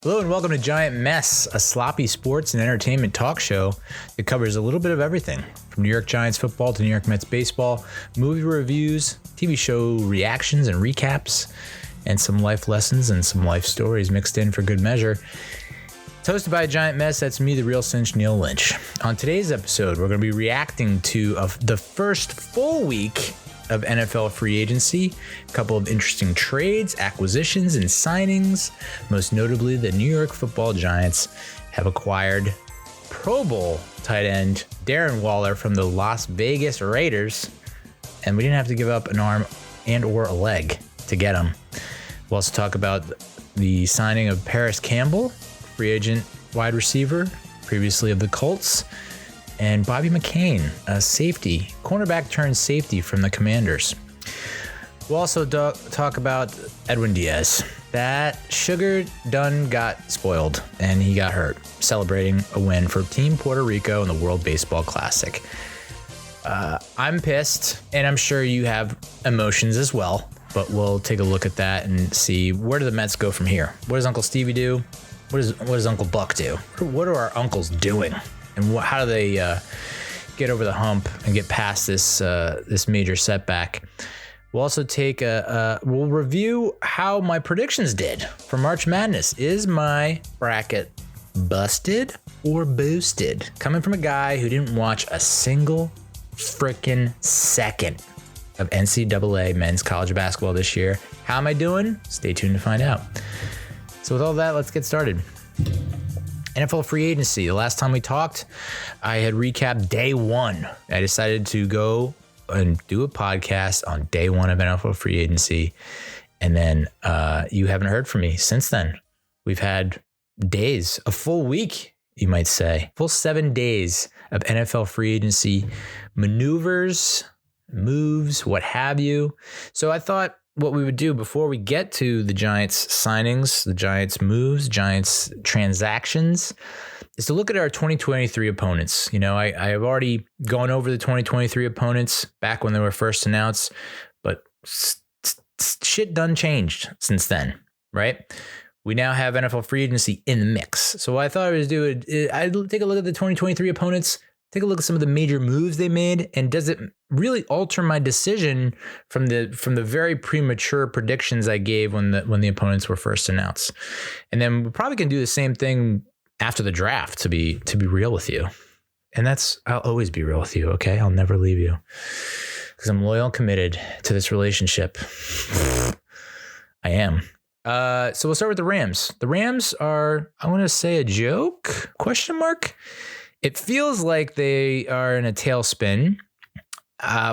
Hello and welcome to Giant Mess, a sloppy sports and entertainment talk show that covers a little bit of everything, from New York Giants football to New York Mets baseball, movie reviews, TV show reactions and recaps, and some life lessons and some life stories mixed in for good measure. It's hosted by Giant Mess. That's me, the real cinch, Neal Lynch. On today's episode, we're going to be reacting to the first full week of NFL free agency, a couple of interesting trades, acquisitions, and signings. Most notably, the New York Football Giants have acquired Pro Bowl tight end Darren Waller from the Las Vegas Raiders, and we didn't have to give up an arm and or a leg to get him. We'll also talk about the signing of Parris Campbell, free agent wide receiver, previously of the Colts, and Bobby McCain, a safety, cornerback turned safety from the Commanders. We'll also talk about Edwin Diaz. That sugar done got spoiled, and he got hurt, celebrating a win for Team Puerto Rico in the World Baseball Classic. I'm pissed, and I'm sure you have emotions as well, but we'll take a look at that and see where do the Mets go from here. What does Uncle Stevie do? What does Uncle Buck do? What are our uncles doing? And how do they get over the hump and get past this major setback? We'll also we'll review how my predictions did for March Madness. Is my bracket busted or boosted? Coming from a guy who didn't watch a single freaking second of NCAA men's college basketball this year. How am I doing? Stay tuned to find out. So with all that, let's get started. NFL free agency. The last time we talked, I had recapped day one. I decided to go and do a podcast on day one of NFL free agency. And then you haven't heard from me since then. We've had days, a full week, you might say, full 7 days of NFL free agency maneuvers, moves, what have you. So I thought what we would do before we get to the Giants signings, the Giants moves, Giants transactions, is to look at our 2023 opponents. You know, I have already gone over the 2023 opponents back when they were first announced, but shit done changed since then, right? We now have NFL free agency in the mix. So what I thought I would do, I'd take a look at the 2023 opponents, take a look at some of the major moves they made, and does it really alter my decision from the very premature predictions I gave when the opponents were first announced? And then we probably can do the same thing after the draft, to be real with you. And I'll always be real with you, okay? I'll never leave you because I'm loyal and committed to this relationship. I am. So we'll start with the Rams. The Rams are, I want to say, a joke? Question mark? It feels like they are in a tailspin.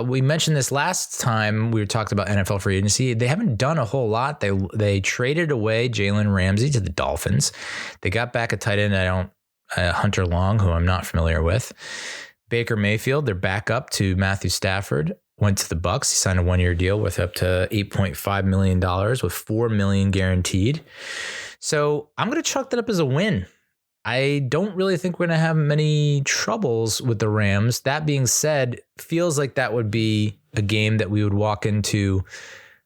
We mentioned this last time we talked about NFL free agency. They haven't done a whole lot. They traded away Jalen Ramsey to the Dolphins. They got back a tight end Hunter Long, who I'm not familiar with. Baker Mayfield, they're back up to Matthew Stafford. Went to the Bucs. He signed a 1-year deal with up to $8.5 million with $4 million guaranteed. So I'm going to chalk that up as a win. I don't really think we're going to have many troubles with the Rams. That being said, feels like that would be a game that we would walk into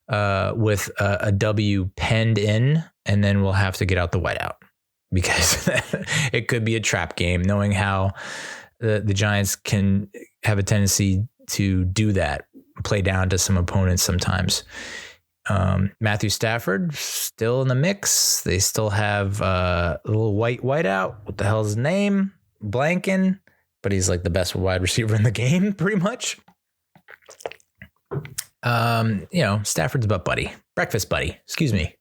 with a W penned in, and then we'll have to get out the whiteout because it could be a trap game, knowing how the Giants can have a tendency to do that, play down to some opponents sometimes. Matthew Stafford still in the mix. They still have a little whiteout. What the hell is his name? Blanking, but he's like the best wide receiver in the game, pretty much. Stafford's breakfast buddy, excuse me.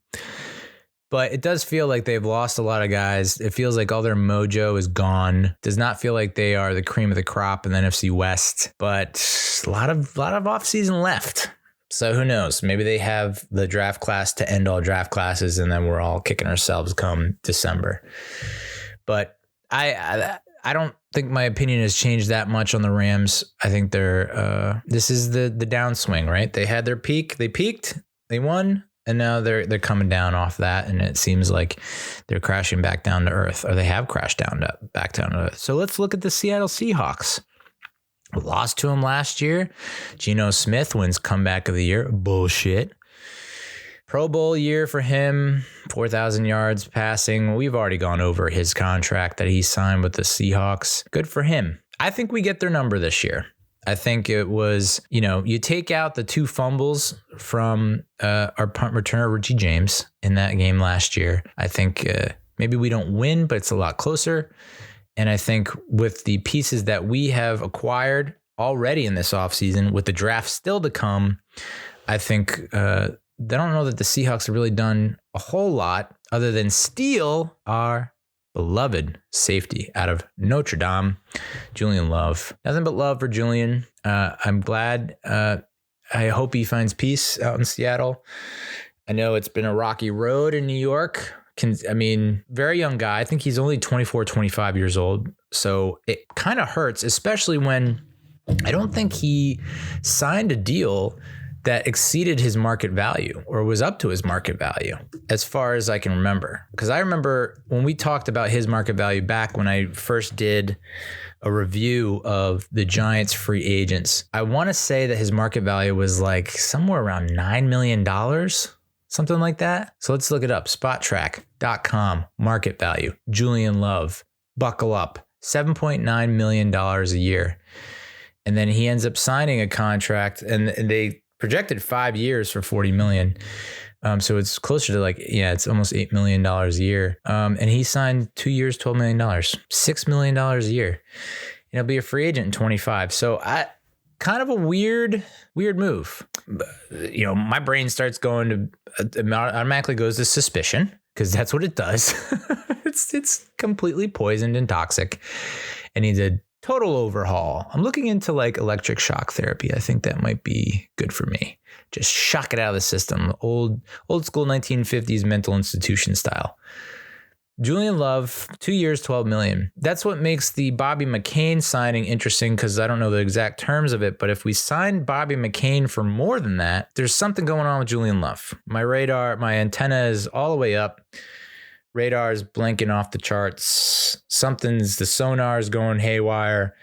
But it does feel like they've lost a lot of guys. It feels like all their mojo is gone. Does not feel like they are the cream of the crop in the NFC West, but a lot of offseason left. So who knows? Maybe they have the draft class to end all draft classes, and then we're all kicking ourselves come December. But I don't think my opinion has changed that much on the Rams. I think this is the downswing, right? They had their peak. They peaked. They won. And now they're coming down off that, and it seems like they're crashing back down to earth, or they have crashed back down to earth. So let's look at the Seattle Seahawks. We lost to them last year. Geno Smith wins comeback of the year. Bullshit. Pro Bowl year for him, 4,000 yards passing. We've already gone over his contract that he signed with the Seahawks. Good for him. I think we get their number this year. I think it was, you take out the 2 fumbles from our punt returner, Richie James, in that game last year. I think maybe we don't win, but it's a lot closer. And I think with the pieces that we have acquired already in this offseason, with the draft still to come, I think I don't know that the Seahawks have really done a whole lot other than steal our beloved safety out of Notre Dame, Julian Love. Nothing but love for Julian. I'm glad. I hope he finds peace out in Seattle. I know it's been a rocky road in New York. Very young guy. I think he's only 24, 25 years old. So it kind of hurts, especially when I don't think he signed a deal that exceeded his market value or was up to his market value as far as I can remember. Because I remember when we talked about his market value back when I first did a review of the Giants free agents, I want to say that his market value was like somewhere around $9 million, something like that. So let's look it up. Spottrack.com, market value, Julian Love, buckle up, $7.9 million a year. And then he ends up signing a contract and they projected 5 years for $40 million. So it's closer to it's almost $8 million a year. And he signed 2 years, $12 million, $6 million a year. And he'll be a free agent in 25. So kind of a weird move. My brain starts going to automatically goes to suspicion because that's what it does. It's completely poisoned and toxic and needs a total overhaul. I'm looking into electric shock therapy. I think that might be good for me. Just shock it out of the system. Old school 1950s mental institution style. Julian Love, 2 years, $12 million. That's what makes the Bobby McCain signing interesting because I don't know the exact terms of it, but if we sign Bobby McCain for more than that, there's something going on with Julian Love. My antenna is all the way up. Radar is blinking off the charts. The sonar is going haywire.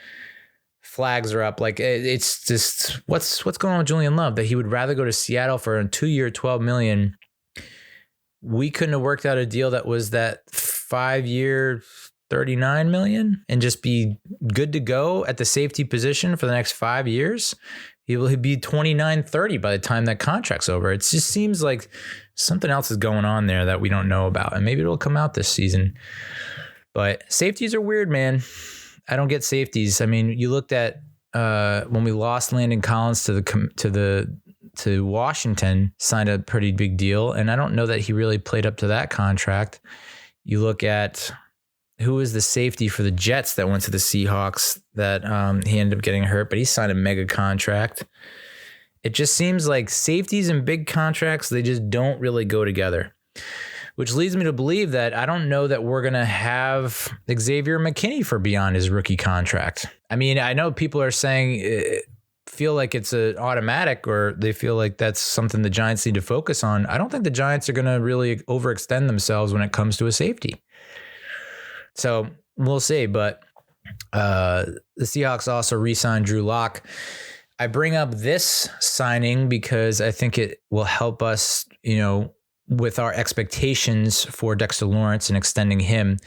Flags are up. It's just what's going on with Julian Love that he would rather go to Seattle for a 2 year, $12 million. We couldn't have worked out a deal that was that 5 year, $39 million and just be good to go at the safety position for the next 5 years. He'll be 29, 30 by the time that contract's over. It just seems like something else is going on there that we don't know about. And maybe it'll come out this season. But safeties are weird, man. I don't get safeties. You looked at when we lost Landon Collins to Washington, signed a pretty big deal. And I don't know that he really played up to that contract. You look at who was the safety for the Jets that went to the Seahawks that he ended up getting hurt, but he signed a mega contract. It just seems like safeties and big contracts, they just don't really go together, which leads me to believe that I don't know that we're going to have Xavier McKinney for beyond his rookie contract. I know people are saying feel like it's an automatic or they feel like that's something the Giants need to focus on. I don't think the Giants are going to really overextend themselves when it comes to a safety. So we'll see, but the Seahawks also re-signed Drew Lock. I bring up this signing because I think it will help us, with our expectations for Dexter Lawrence and extending him.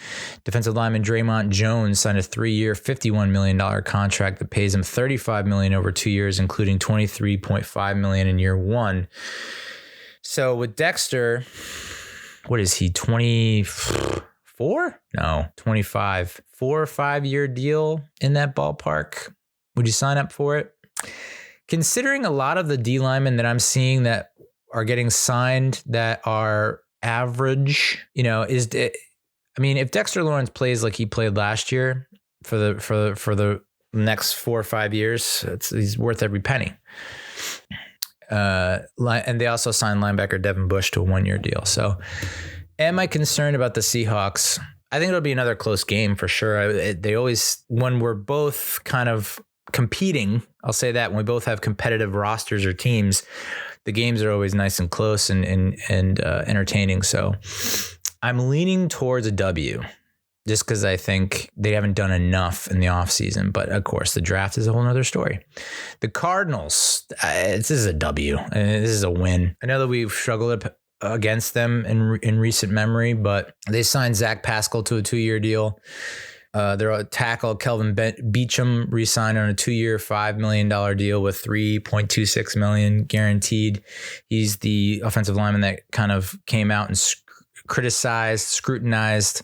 Defensive lineman Draymond Jones signed a 3-year, $51 million contract that pays him $35 million over 2 years, including $23.5 million in year one. So with Dexter, what is he, 24? No, 25. 4 or 5 year deal in that ballpark. Would you sign up for it? Considering a lot of the D linemen that I'm seeing that are getting signed that are average, if Dexter Lawrence plays like he played last year for the next 4 or 5 years, he's worth every penny. And they also signed linebacker Devin Bush to a 1 year deal. So am I concerned about the Seahawks? I think it'll be another close game for sure. They always, when we're both kind of competing, I'll say that when we both have competitive rosters or teams, the games are always nice and close and entertaining. So I'm leaning towards a W just because I think they haven't done enough in the offseason. But of course, the draft is a whole nother story. The Cardinals, this is a W. This is a win. I know that we've struggled against them in recent memory, but they signed Zach Pascal to a 2-year deal. Their tackle Kelvin Beachum re-signed on a 2-year, $5 million deal with $3.26 million guaranteed. He's the offensive lineman that kind of came out and scrutinized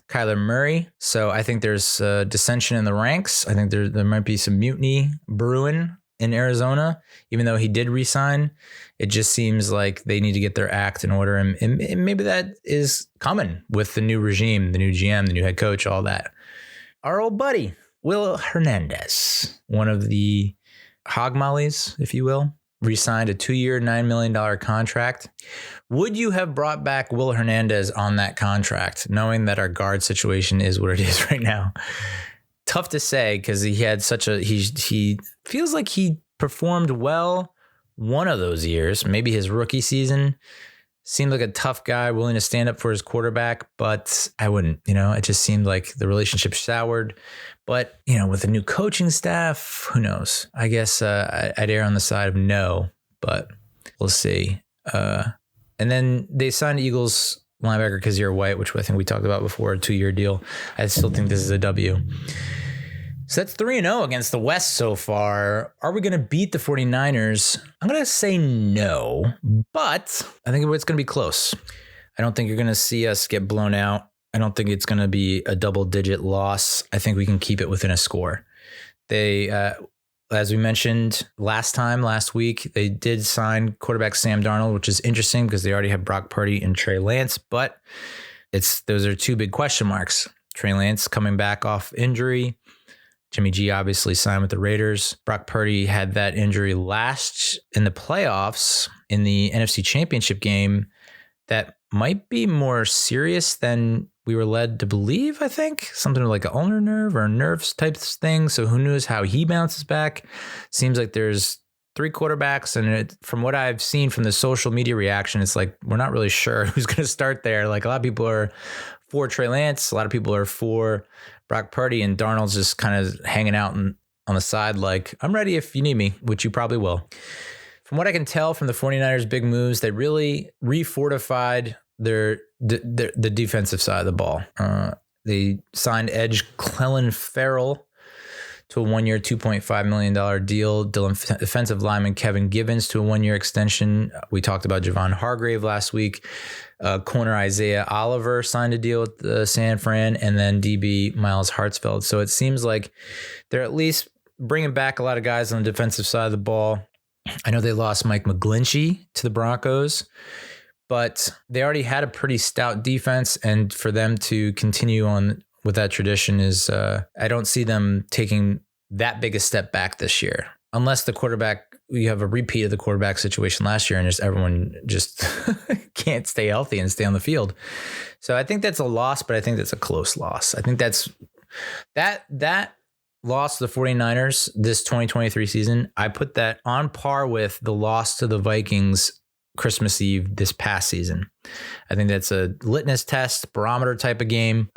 Kyler Murray. So I think there's dissension in the ranks. I think there might be some mutiny brewing in Arizona, even though he did re-sign. It just seems like they need to get their act in order. And maybe that is coming with the new regime, the new GM, the new head coach, all that. Our old buddy, Will Hernandez, one of the hog mollies, if you will, re-signed a 2-year, $9 million contract. Would you have brought back Will Hernandez on that contract, knowing that our guard situation is what it is right now? Tough to say, because he had he feels like he performed well one of those years, maybe his rookie season. Seemed like a tough guy, willing to stand up for his quarterback, but I wouldn't, it just seemed like the relationship soured. But, with the new coaching staff, who knows? I guess I'd err on the side of no, but we'll see. And then they signed Eagles linebacker Kazir White, which I think we talked about before, a 2-year deal. I still think this is a W. So that's 3-0 against the West so far. Are we going to beat the 49ers? I'm going to say no, but I think it's going to be close. I don't think you're going to see us get blown out. I don't think it's going to be a double-digit loss. I think we can keep it within a score. They, as we mentioned last week, they did sign quarterback Sam Darnold, which is interesting because they already have Brock Purdy and Trey Lance, but those are 2 big question marks. Trey Lance coming back off injury. Jimmy G obviously signed with the Raiders. Brock Purdy had that injury last in the playoffs in the NFC Championship game that might be more serious than we were led to believe, I think. Something like an ulnar nerve or a nerves type thing. So who knows how he bounces back. Seems like there's 3 quarterbacks. And from what I've seen from the social media reaction, it's like we're not really sure who's going to start there. Like a lot of people are for Trey Lance. A lot of people are for Brock Purdy, and Darnold's just kind of hanging out on the side like, I'm ready if you need me, which you probably will. From what I can tell from the 49ers' big moves, they really refortified the defensive side of the ball. They signed edge Clelin Ferrell to a 1-year, $2.5 million deal. Defensive lineman Kevin Givens to a 1-year extension. We talked about Javon Hargrave last week. Corner Isaiah Oliver signed a deal with San Fran, and then DB Miles Hartsfeld. So it seems like they're at least bringing back a lot of guys on the defensive side of the ball. I know they lost Mike McGlinchey to the Broncos, but they already had a pretty stout defense, and for them to continue on with that tradition is I don't see them taking that big a step back this year, unless the quarterback, you have a repeat of the quarterback situation last year and just everyone just can't stay healthy and stay on the field. So I think that's a loss, but I think that's a close loss. I think that's that loss to the 49ers this 2023 season. I put that on par with the loss to the Vikings Christmas Eve this past season. I think that's a litmus test, barometer type of game.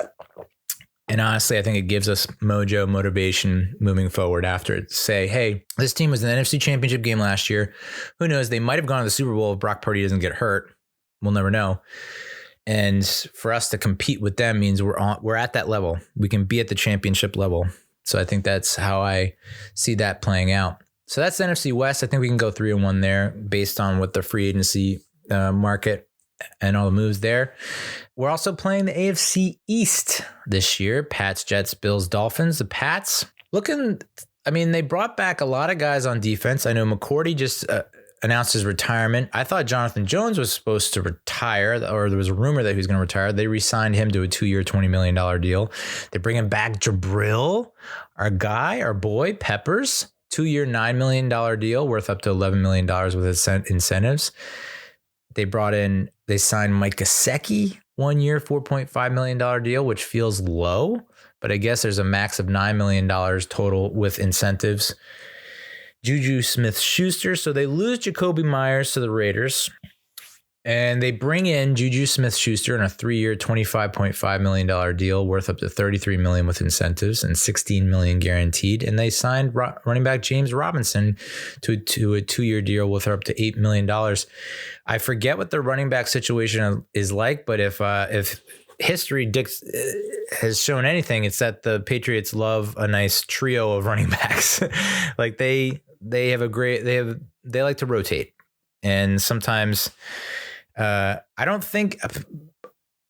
And honestly, I think it gives us motivation moving forward after it. Say, hey, this team was in the NFC Championship game last year. Who knows? They might have gone to the Super Bowl if Brock Purdy doesn't get hurt. We'll never know. And for us to compete with them means we're at that level. We can be at the championship level. So I think that's how I see that playing out. So that's the NFC West. I think we can go 3-1 there based on what the free agency market and all the moves there. We're also playing the AFC East this year. Pats, Jets, Bills, Dolphins. The Pats they brought back a lot of guys on defense. I know McCourty just announced his retirement. I thought Jonathan Jones was supposed to retire, or there was a rumor that he was going to retire. They re-signed him to a 2-year, $20 million deal. They're bringing back Jabril, our boy, Peppers, 2-year, $9 million deal worth up to $11 million with incentives. They signed Mike Gesicki, 1-year, $4.5 million deal, which feels low, but I guess there's a max of $9 million total with incentives. Juju Smith-Schuster. So they lose Jacoby Myers to the Raiders. And they bring in Juju Smith-Schuster on a 3-year, $25.5 million deal worth up to $33 million with incentives and $16 million guaranteed. And they signed running back James Robinson to a 2-year deal worth up to $8 million. I forget what the running back situation is like, but if history has shown anything, it's that the Patriots love a nice trio of running backs. Like they like to rotate, and sometimes. I don't think,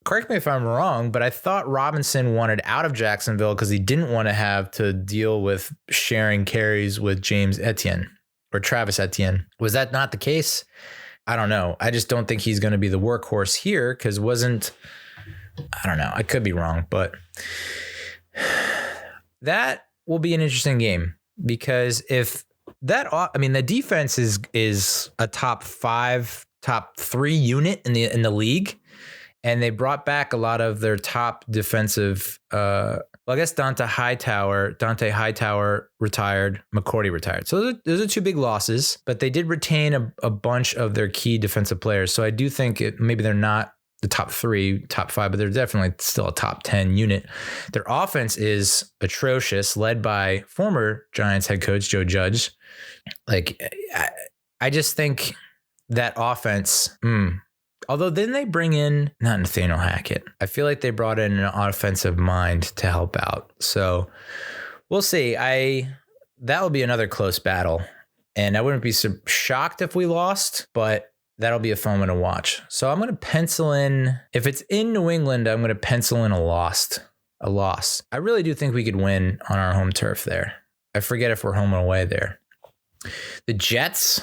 correct me if I'm wrong, but I thought Robinson wanted out of Jacksonville because he didn't want to have to deal with sharing carries with James Etienne or Travis Etienne. Was that not the case? I don't know. I just don't think he's going to be the workhorse here because I don't know. I could be wrong, but that will be an interesting game because if the defense is a top 3 unit in the league, and they brought back a lot of their top defensive. I guess Dante Hightower retired, McCourty retired. So those are 2 big losses, but they did retain a bunch of their key defensive players. So I do think maybe they're not the top 3, top 5, but they're definitely still a top 10 unit. Their offense is atrocious, led by former Giants head coach Joe Judge. Like I just think. That offense, although then they bring in, not Nathaniel Hackett. I feel like they brought in an offensive mind to help out. So we'll see. That will be another close battle. And I wouldn't be so shocked if we lost, but that'll be a fun one to watch. So I'm going to pencil in, if it's in New England, I'm going to pencil in a loss. I really do think we could win on our home turf there. I forget if we're home and away there. The Jets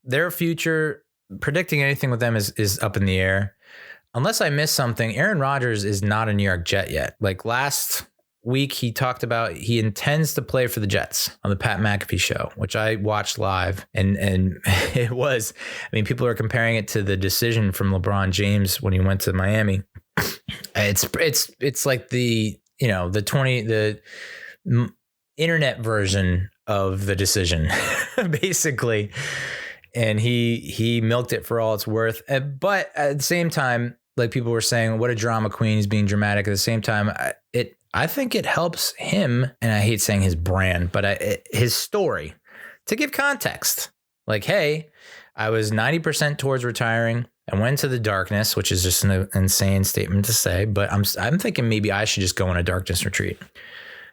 their future, predicting anything with them is up in the air. Unless I miss something, Aaron Rodgers is not a New York Jet yet. Like last week, he talked about he intends to play for the Jets on the Pat McAfee show, which I watched live. And it was, people are comparing it to the decision from LeBron James when he went to Miami. It's like the internet version of the decision, basically. And he milked it for all it's worth. But at the same time, like people were saying, what a drama queen, he's being dramatic. At the same time, I think it helps him, and I hate saying his brand, but his story, to give context. Like, hey, I was 90% towards retiring. I went to the darkness, which is just an insane statement to say, but I'm thinking maybe I should just go on a darkness retreat.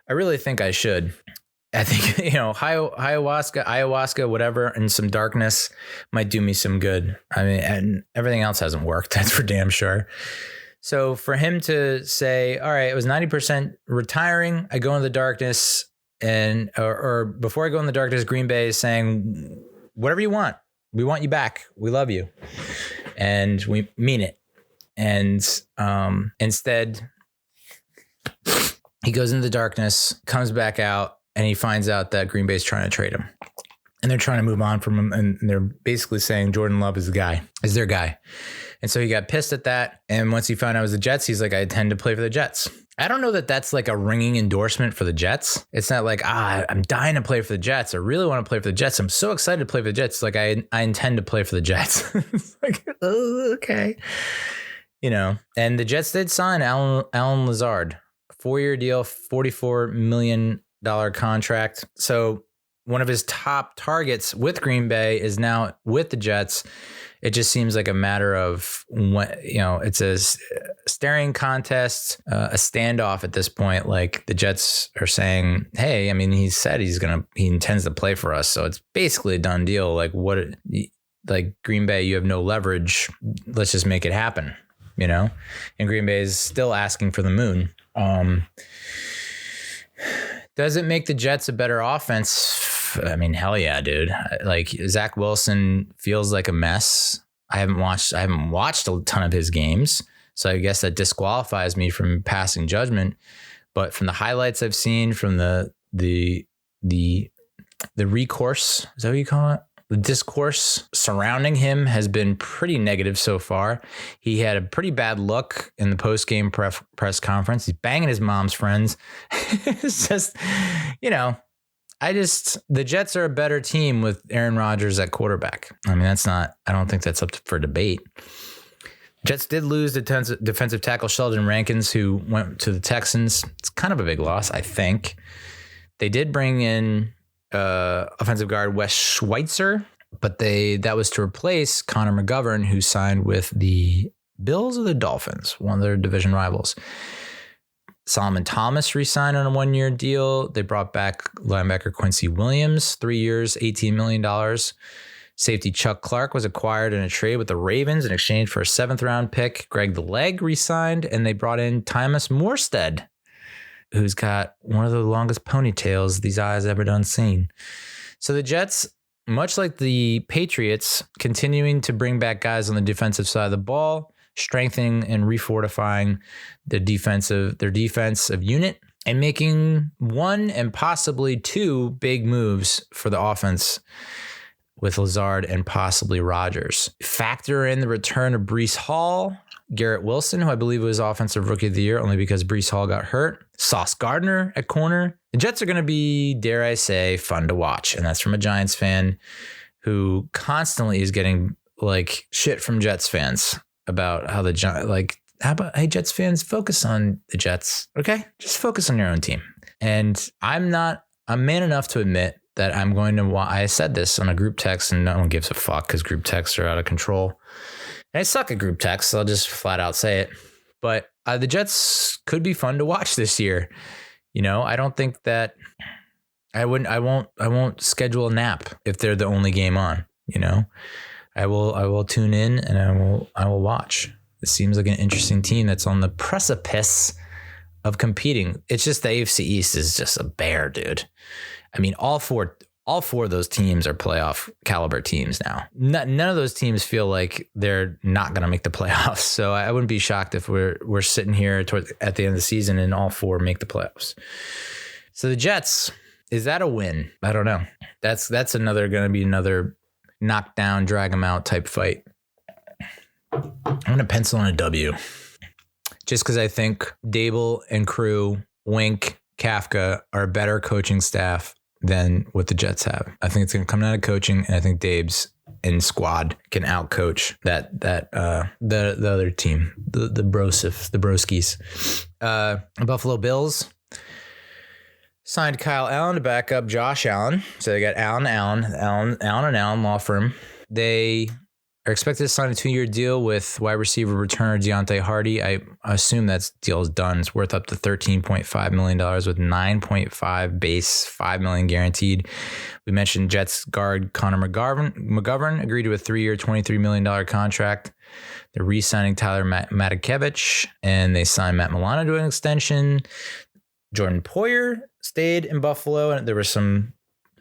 I really think I should. I think, ayahuasca, whatever, and some darkness might do me some good. And everything else hasn't worked. That's for damn sure. So for him to say, all right, it was 90% retiring, I go into the darkness, or before I go in the darkness, Green Bay is saying, whatever you want, we want you back. We love you. And we mean it. And instead, he goes into the darkness, comes back out, and he finds out that Green Bay is trying to trade him. And they're trying to move on from him. And they're basically saying Jordan Love is their guy. And so he got pissed at that. And once he found out it was the Jets, he's like, I intend to play for the Jets. I don't know that that's like a ringing endorsement for the Jets. It's not like, I'm dying to play for the Jets. I really want to play for the Jets. I'm so excited to play for the Jets. It's like, I intend to play for the Jets. It's like, oh, okay. And the Jets did sign Alan Lazard, 4-year deal, $44 million contract. So one of his top targets with Green Bay is now with the Jets. It just seems like a matter of when, it's a staring contest, a standoff at this point. Like the Jets are saying, hey, he said he intends to play for us. So it's basically a done deal. Like Green Bay, you have no leverage. Let's just make it happen, and Green Bay is still asking for the moon. Does it make the Jets a better offense? Hell yeah, dude. Like Zach Wilson feels like a mess. I haven't watched a ton of his games, so I guess that disqualifies me from passing judgment. But from the highlights I've seen, from the recourse, is that what you call it? The discourse surrounding him has been pretty negative so far. He had a pretty bad look in the post-game press conference. He's banging his mom's friends. It's just, The Jets are a better team with Aaron Rodgers at quarterback. I mean, I don't think that's up for debate. Jets did lose the defensive tackle Sheldon Rankins, who went to the Texans. It's kind of a big loss, I think. They did bring in offensive guard Wes Schweitzer, but that was to replace Connor McGovern, who signed with the Bills or the Dolphins, one of their division rivals. Solomon Thomas re-signed on a 1-year deal. They brought back linebacker Quincy Williams, 3 years, $18 million. Safety Chuck Clark was acquired in a trade with the Ravens in exchange for a 7th-round pick. Greg the Leg re-signed, and they brought in Tymus Morstead, who's got one of the longest ponytails these eyes ever done seen. So the Jets, much like the Patriots, continuing to bring back guys on the defensive side of the ball, strengthening and refortifying their defensive unit, and making one and possibly two big moves for the offense with Lazard and possibly Rodgers. Factor in the return of Breece Hall, Garrett Wilson, who I believe was Offensive Rookie of the Year only because Breece Hall got hurt, Sauce Gardner at corner. The Jets are going to be, dare I say, fun to watch. And that's from a Giants fan who constantly is getting like shit from Jets fans about how hey, Jets fans, focus on the Jets, okay? Just focus on your own team. And I'm man enough to admit that I'm going to, I said this on a group text and no one gives a fuck because group texts are out of control. And I suck at group texts, so I'll just flat out say it. But the Jets could be fun to watch this year. You know, I don't think that I won't schedule a nap if they're the only game on, you know. I will tune in and I will watch. It seems like an interesting team that's on the precipice of competing. It's just the AFC East is just a bear, dude. I mean, all four of those teams are playoff caliber teams now. None of those teams feel like they're not going to make the playoffs. So I wouldn't be shocked if we're sitting here at the end of the season and all four make the playoffs. So the Jets, is that a win? I don't know. That's going to be another knockdown, drag them out type fight. I'm going to pencil in a W just because I think Dable and crew, Wink, Kafka are a better coaching staff than what the Jets have. I think it's going to come down to coaching, and I think Dave's and squad can outcoach the other team, the Broskis. Buffalo Bills signed Kyle Allen to back up Josh Allen. So they got Allen and Allen law firm. They are expected to sign a 2-year deal with wide receiver returner Deontay Hardy. I assume that deal is done. It's worth up to $13.5 million with $9.5 base, $5 million guaranteed. We mentioned Jets guard Connor McGovern agreed to a 3-year, $23 million contract. They're re-signing Tyler Matakevich, and they signed Matt Milano to an extension. Jordan Poyer stayed in Buffalo, and there was a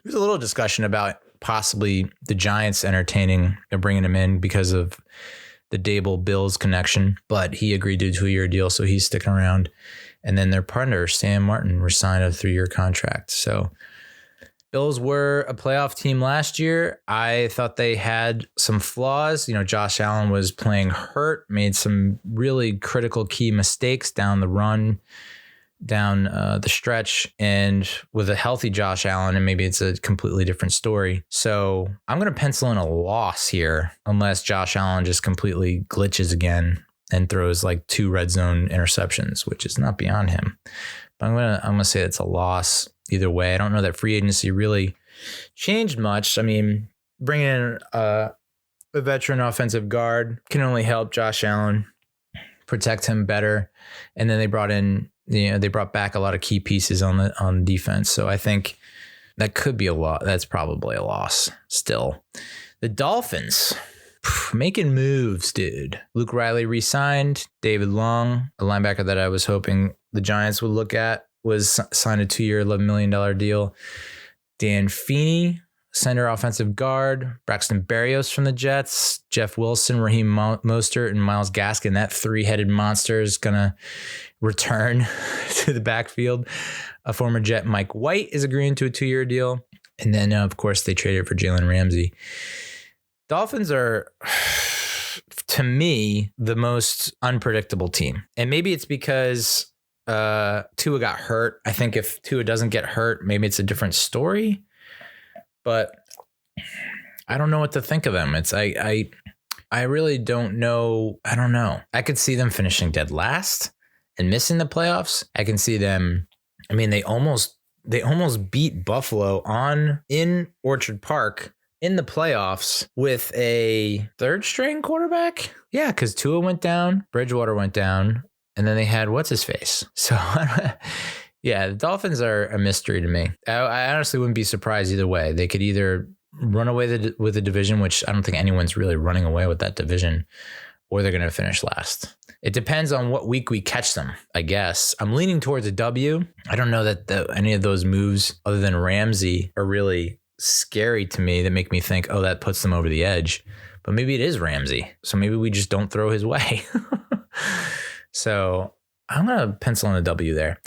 little discussion about possibly the Giants entertaining or bringing him in because of the Dable Bills connection, but he agreed to a 2-year deal, so he's sticking around. And then their partner, Sam Martin, signed a 3-year contract. So Bills were a playoff team last year. I thought they had some flaws. You know, Josh Allen was playing hurt, made some really critical key mistakes down the run, down the stretch, and with a healthy Josh Allen, and maybe it's a completely different story. So I'm going to pencil in a loss here unless Josh Allen just completely glitches again and throws like 2 red zone interceptions, which is not beyond him. But I'm going to say it's a loss either way. I don't know that free agency really changed much. I mean, bringing in a veteran offensive guard can only help Josh Allen, protect him better. And then they brought back a lot of key pieces on defense. So I think that could be a lot. That's probably a loss still. The Dolphins making moves, dude. Luke Riley re-signed. David Long, a linebacker that I was hoping the Giants would look at, was signed a 2-year, $11 million deal. Dan Feeney, center offensive guard. Braxton Berrios from the Jets. Jeff Wilson, Raheem Mostert, and Myles Gaskin. That 3-headed monster is going to return to the backfield. A former Jet, Mike White, is agreeing to a 2-year deal. And then, of course, they traded for Jalen Ramsey. Dolphins are, to me, the most unpredictable team. And maybe it's because Tua got hurt. I think if Tua doesn't get hurt, maybe it's a different story. But I don't know what to think of them. I really don't know. I don't know. I could see them finishing dead last and missing the playoffs. I can see them. I mean, they almost beat Buffalo in Orchard Park in the playoffs with a third string quarterback. Yeah, because Tua went down, Bridgewater went down, and then they had what's his face. So yeah, the Dolphins are a mystery to me. I honestly wouldn't be surprised either way. They could either run away with the division, which I don't think anyone's really running away with that division, or they're going to finish last. It depends on what week we catch them, I guess. I'm leaning towards a W. I don't know that any of those moves other than Ramsey are really scary to me that make me think, oh, that puts them over the edge. But maybe it is Ramsey. So maybe we just don't throw his way. So I'm going to pencil in a W there.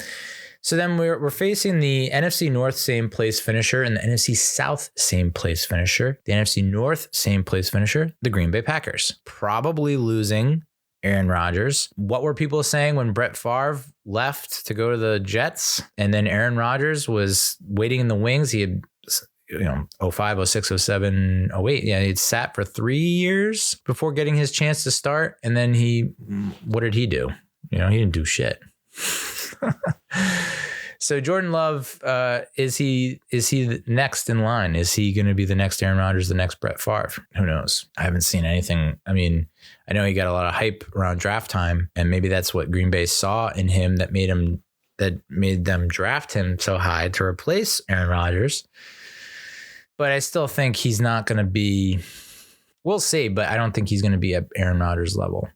So then we're facing the NFC North same place finisher and the NFC South same place finisher. The NFC North same place finisher, the Green Bay Packers. Probably losing Aaron Rodgers. What were people saying when Brett Favre left to go to the Jets and then Aaron Rodgers was waiting in the wings? He had 05, 06, 07, 08. Yeah, he'd sat for 3 years before getting his chance to start. And then what did he do? He didn't do shit. So Jordan Love, is he next in line? Is he going to be the next Aaron Rodgers, the next Brett Favre? Who knows? I haven't seen anything. I mean, I know he got a lot of hype around draft time, and maybe that's what Green Bay saw in him that made them draft him so high to replace Aaron Rodgers. But I still think he's not going to be. We'll see, but I don't think he's going to be at Aaron Rodgers level.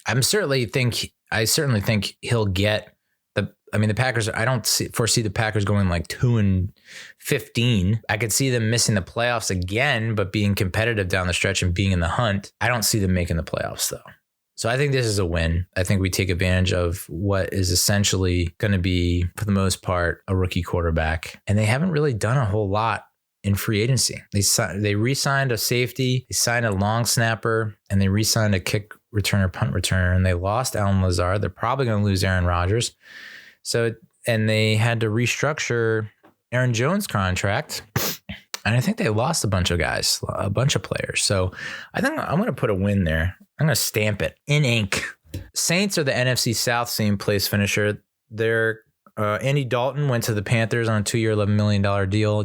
I certainly think he'll get the Packers. I don't foresee the Packers going like 2-15. I could see them missing the playoffs again, but being competitive down the stretch and being in the hunt. I don't see them making the playoffs though. So I think this is a win. I think we take advantage of what is essentially going to be, for the most part, a rookie quarterback. And they haven't really done a whole lot in free agency. They re-signed a safety, they signed a long snapper, and they re-signed a kick returner, punt returner, and they lost Allen Lazard. They're probably going to lose Aaron Rodgers. So, and they had to restructure Aaron Jones' contract. And I think they lost a bunch of guys, a bunch of players. So I think I'm going to put a win there. I'm going to stamp it in ink. Saints are the NFC South same place finisher. Andy Dalton went to the Panthers on a 2-year, $11 million deal.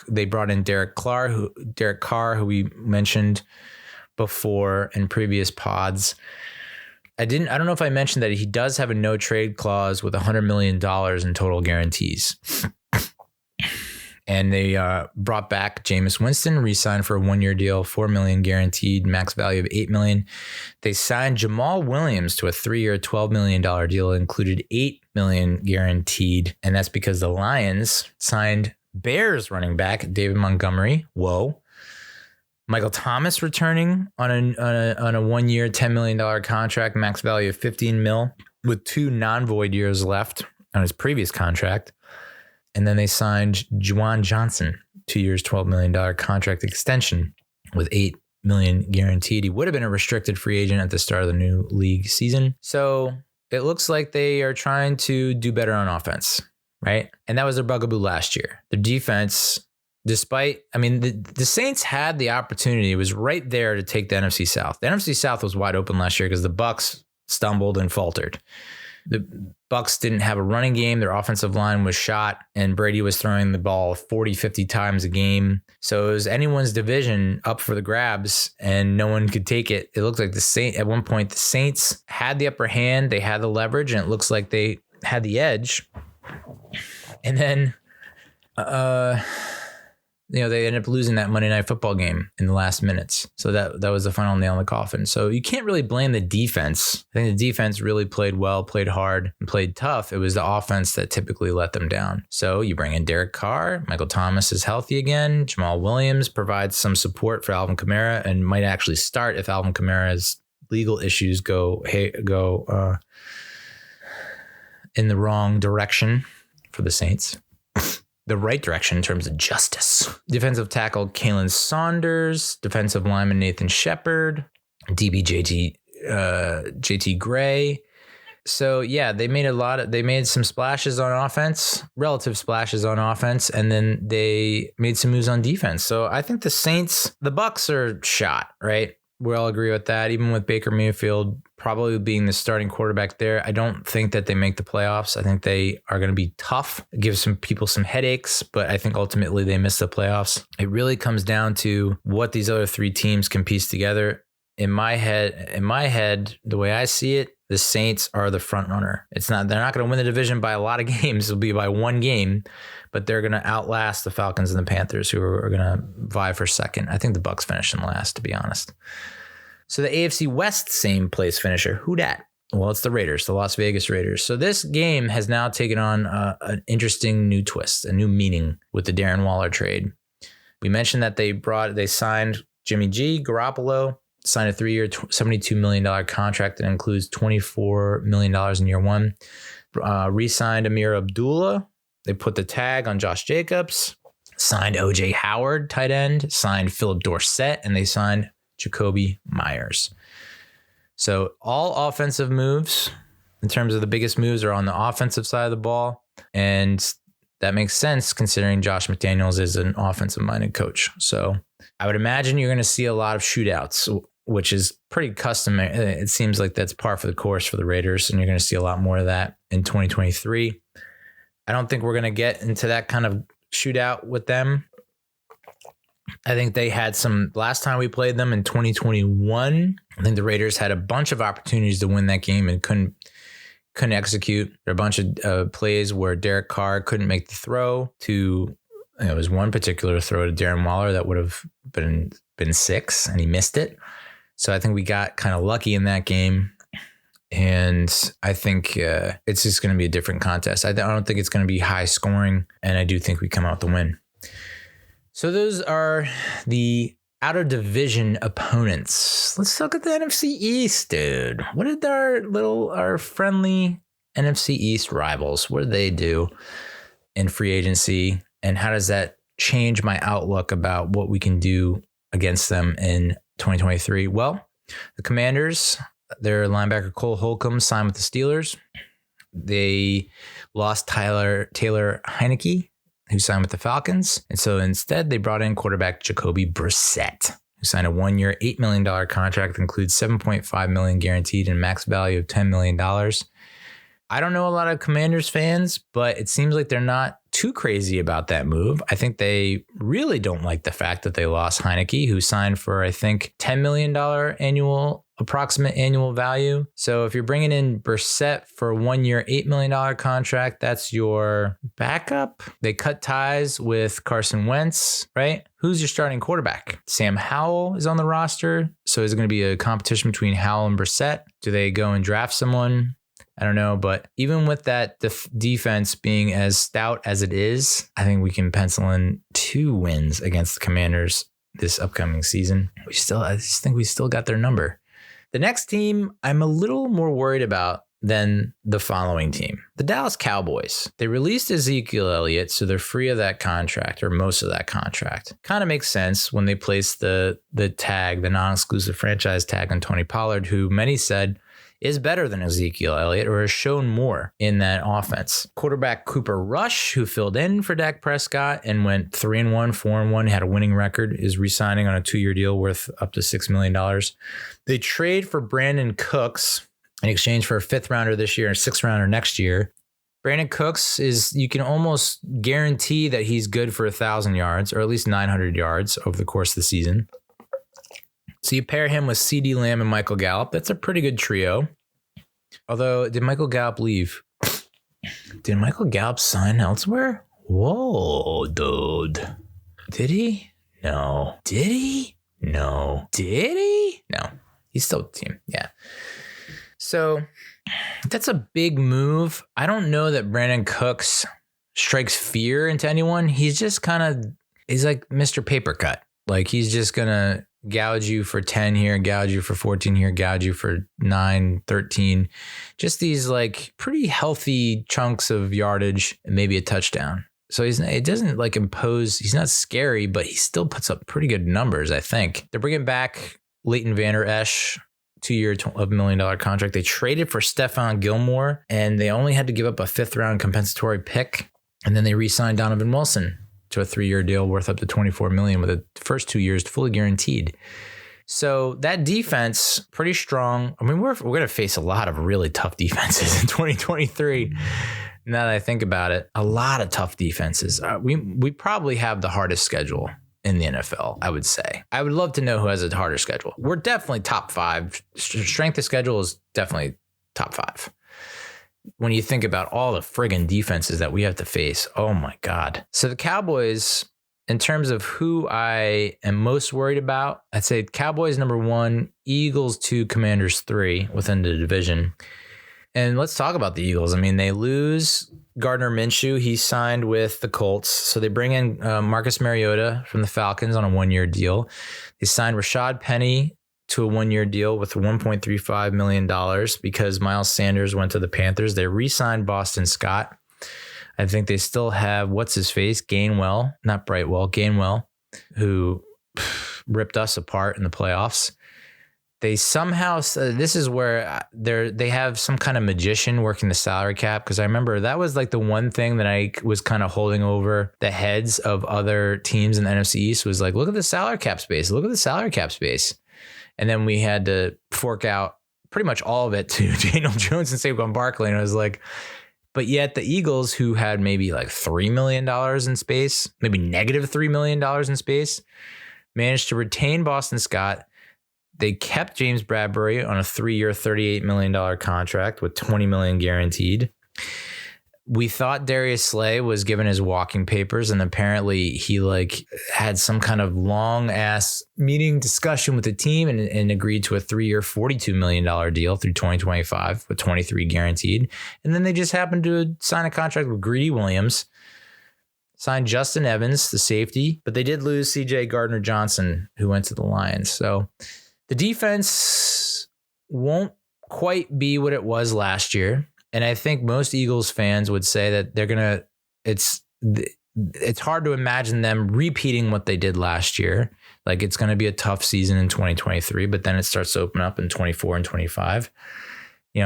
They brought in Derek Carr, who we mentioned before in previous pods. I don't know if I mentioned that he does have a no trade clause with $100 million in total guarantees. And they brought back Jameis Winston, re-signed for a 1-year deal, $4 million guaranteed, max value of $8 million. They signed Jamal Williams to a 3-year, $12 million deal, included $8 million guaranteed. And that's because the Lions signed Bears running back David Montgomery. Whoa. Michael Thomas returning on a 1-year, $10 million contract, max value of $15 million, with 2 non-void years left on his previous contract. And then they signed Juwan Johnson, 2 years, $12 million contract extension with $8 million guaranteed. He would have been a restricted free agent at the start of the new league season. So it looks like they are trying to do better on offense, right? And that was their bugaboo last year. The defense, the Saints had the opportunity. It was right there to take the NFC South. The NFC South was wide open last year because the Bucs stumbled and faltered. The Bucs didn't have a running game. Their offensive line was shot, and Brady was throwing the ball 40, 50 times a game. So it was anyone's division up for the grabs, and no one could take it. It looked like at one point, the Saints had the upper hand. They had the leverage, and it looks like they had the edge. And then, they ended up losing that Monday Night Football game in the last minutes. So that was the final nail in the coffin. So you can't really blame the defense. I think the defense really played well, played hard, and played tough. It was the offense that typically let them down. So you bring in Derek Carr. Michael Thomas is healthy again. Jamal Williams provides some support for Alvin Kamara and might actually start if Alvin Kamara's legal issues go in the wrong direction for the Saints. The right direction in terms of justice. Defensive tackle Kalen Saunders, defensive lineman Nathan Shepard, DB JT Gray, So yeah, they made some splashes on offense, relative splashes on offense, and then they made some moves on defense. So I think the Bucks are shot, right? We all agree with that. Even with Baker Mayfield probably being the starting quarterback there, I don't think that they make the playoffs. I think they are going to be tough, give some people some headaches, but I think ultimately they miss the playoffs. It really comes down to what these other three teams can piece together. In my head, the way I see it, the Saints are the front runner. They're not going to win the division by a lot of games. It'll be by one game, but they're going to outlast the Falcons and the Panthers, who are going to vie for second. I think the Bucks finish in last, to be honest. So the AFC West, same place finisher. Who dat? Well, it's the Raiders, the Las Vegas Raiders. So this game has now taken on an interesting new twist, a new meaning with the Darren Waller trade. We mentioned that they signed Jimmy G, Garoppolo, signed a 3-year, $72 million contract that includes $24 million in year one. Re-signed Amir Abdullah. They put the tag on Josh Jacobs. Signed O.J. Howard, tight end. Signed Philip Dorsett, and they signed Jacoby Myers. So all offensive moves, in terms of the biggest moves, are on the offensive side of the ball. And that makes sense considering Josh McDaniels is an offensive-minded coach. So I would imagine you're going to see a lot of shootouts, which is pretty customary. It seems like that's par for the course for the Raiders, and you're going to see a lot more of that in 2023. I don't think we're going to get into that kind of shootout with them. I think they had some last time we played them in 2021. I think the Raiders had a bunch of opportunities to win that game and couldn't execute. There are a bunch of plays where Derek Carr couldn't make the throw to. It was one particular throw to Darren Waller that would have been 6, and he missed it. So I think we got kind of lucky in that game. And I think it's just going to be a different contest. I don't think it's going to be high scoring, and I do think we come out the win. So those are the outer division opponents. Let's look at the NFC East, dude. What did our friendly NFC East rivals, what did they do in free agency? And how does that change my outlook about what we can do against them in 2023? Well, the Commanders, their linebacker Cole Holcomb signed with the Steelers. They lost Taylor Heineke, who signed with the Falcons. And so instead, they brought in quarterback Jacoby Brissett, who signed a 1-year, $8 million contract that includes $7.5 million guaranteed and max value of $10 million. I don't know a lot of Commanders fans, but it seems like they're not too crazy about that move. I think they really don't like the fact that they lost Heineke, who signed for, I think, $10 million approximate annual value. So if you're bringing in Brissett for a 1-year, $8 million contract, that's your backup. They cut ties with Carson Wentz, right? Who's your starting quarterback? Sam Howell is on the roster. So is it going to be a competition between Howell and Brissett? Do they go and draft someone? I don't know, but even with that defense being as stout as it is, I think we can pencil in 2 wins against the Commanders this upcoming season. I just think we still got their number. The next team I'm a little more worried about than the following team, the Dallas Cowboys. They released Ezekiel Elliott, so they're free of that contract, or most of that contract. Kind of makes sense when they placed the tag, the non-exclusive franchise tag on Tony Pollard, who many said is better than Ezekiel Elliott or has shown more in that offense. Quarterback Cooper Rush, who filled in for Dak Prescott and went 3-1, 4-1, had a winning record, is re-signing on a 2-year deal worth up to $6 million. They trade for Brandon Cooks in exchange for a 5th rounder this year and a 6th rounder next year. Brandon Cooks you can almost guarantee that he's good for 1,000 yards or at least 900 yards over the course of the season. So you pair him with CeeDee Lamb and Michael Gallup. That's a pretty good trio. Although, did Michael Gallup leave? Did Michael Gallup sign elsewhere? Whoa, dude. Did he? No. Did he? No. Did he? No. He's still with the team. Yeah. So that's a big move. I don't know that Brandon Cooks strikes fear into anyone. He's just he's like Mr. Papercut. Like he's just going to gouge you for 10 here, gouge you for 14 here, gouge you for 9, 13. Just these like pretty healthy chunks of yardage and maybe a touchdown. So it doesn't like impose. He's not scary, but he still puts up pretty good numbers, I think. They're bringing back Leighton Vander Esch, 2-year $12 million contract. They traded for Stephon Gilmore, and they only had to give up a 5th-round compensatory pick. And then they re-signed Donovan Wilson to a 3-year deal worth up to $24 million, with the first 2 years fully guaranteed. So that defense, pretty strong. I mean, we're going to face a lot of really tough defenses in 2023. Now that I think about it, a lot of tough defenses. We probably have the hardest schedule in the NFL, I would say. I would love to know who has a harder schedule. We're definitely top 5. Strength of schedule is definitely top 5. When you think about all the friggin' defenses that we have to face, oh my God. So the Cowboys, in terms of who I am most worried about, I'd say Cowboys number 1, Eagles 2, Commanders 3 within the division. And let's talk about the Eagles. I mean, they lose Gardner Minshew. He signed with the Colts. So they bring in Marcus Mariota from the Falcons on a 1-year deal. They signed Rashad Penny to a 1-year deal with $1.35 million because Miles Sanders went to the Panthers. They re-signed Boston Scott. I think they still have, Gainwell, not Brightwell, Gainwell, who ripped us apart in the playoffs. They somehow, this is where they have some kind of magician working the salary cap, because I remember that was like the one thing that I was kind of holding over the heads of other teams in the NFC East was like, look at the salary cap space. Look at the salary cap space. And then we had to fork out pretty much all of it to Daniel Jones and Saquon Barkley. And I was like, but yet the Eagles, who had maybe like $3 million in space, maybe negative $3 million in space, managed to retain Boston Scott. They kept James Bradbury on a 3-year, $38 million contract with $20 million guaranteed. We thought Darius Slay was given his walking papers, and apparently he had some kind of long ass meeting discussion with the team and agreed to a 3-year, $42 million deal through 2025 with 23 guaranteed. And then they just happened to sign a contract with Greedy Williams, signed Justin Evans, the safety, but they did lose CJ Gardner-Johnson, who went to the Lions. So the defense won't quite be what it was last year. And I think most Eagles fans would say that it's hard to imagine them repeating what they did last year. Like, it's going to be a tough season in 2023, but then it starts to open up in 24 and 25.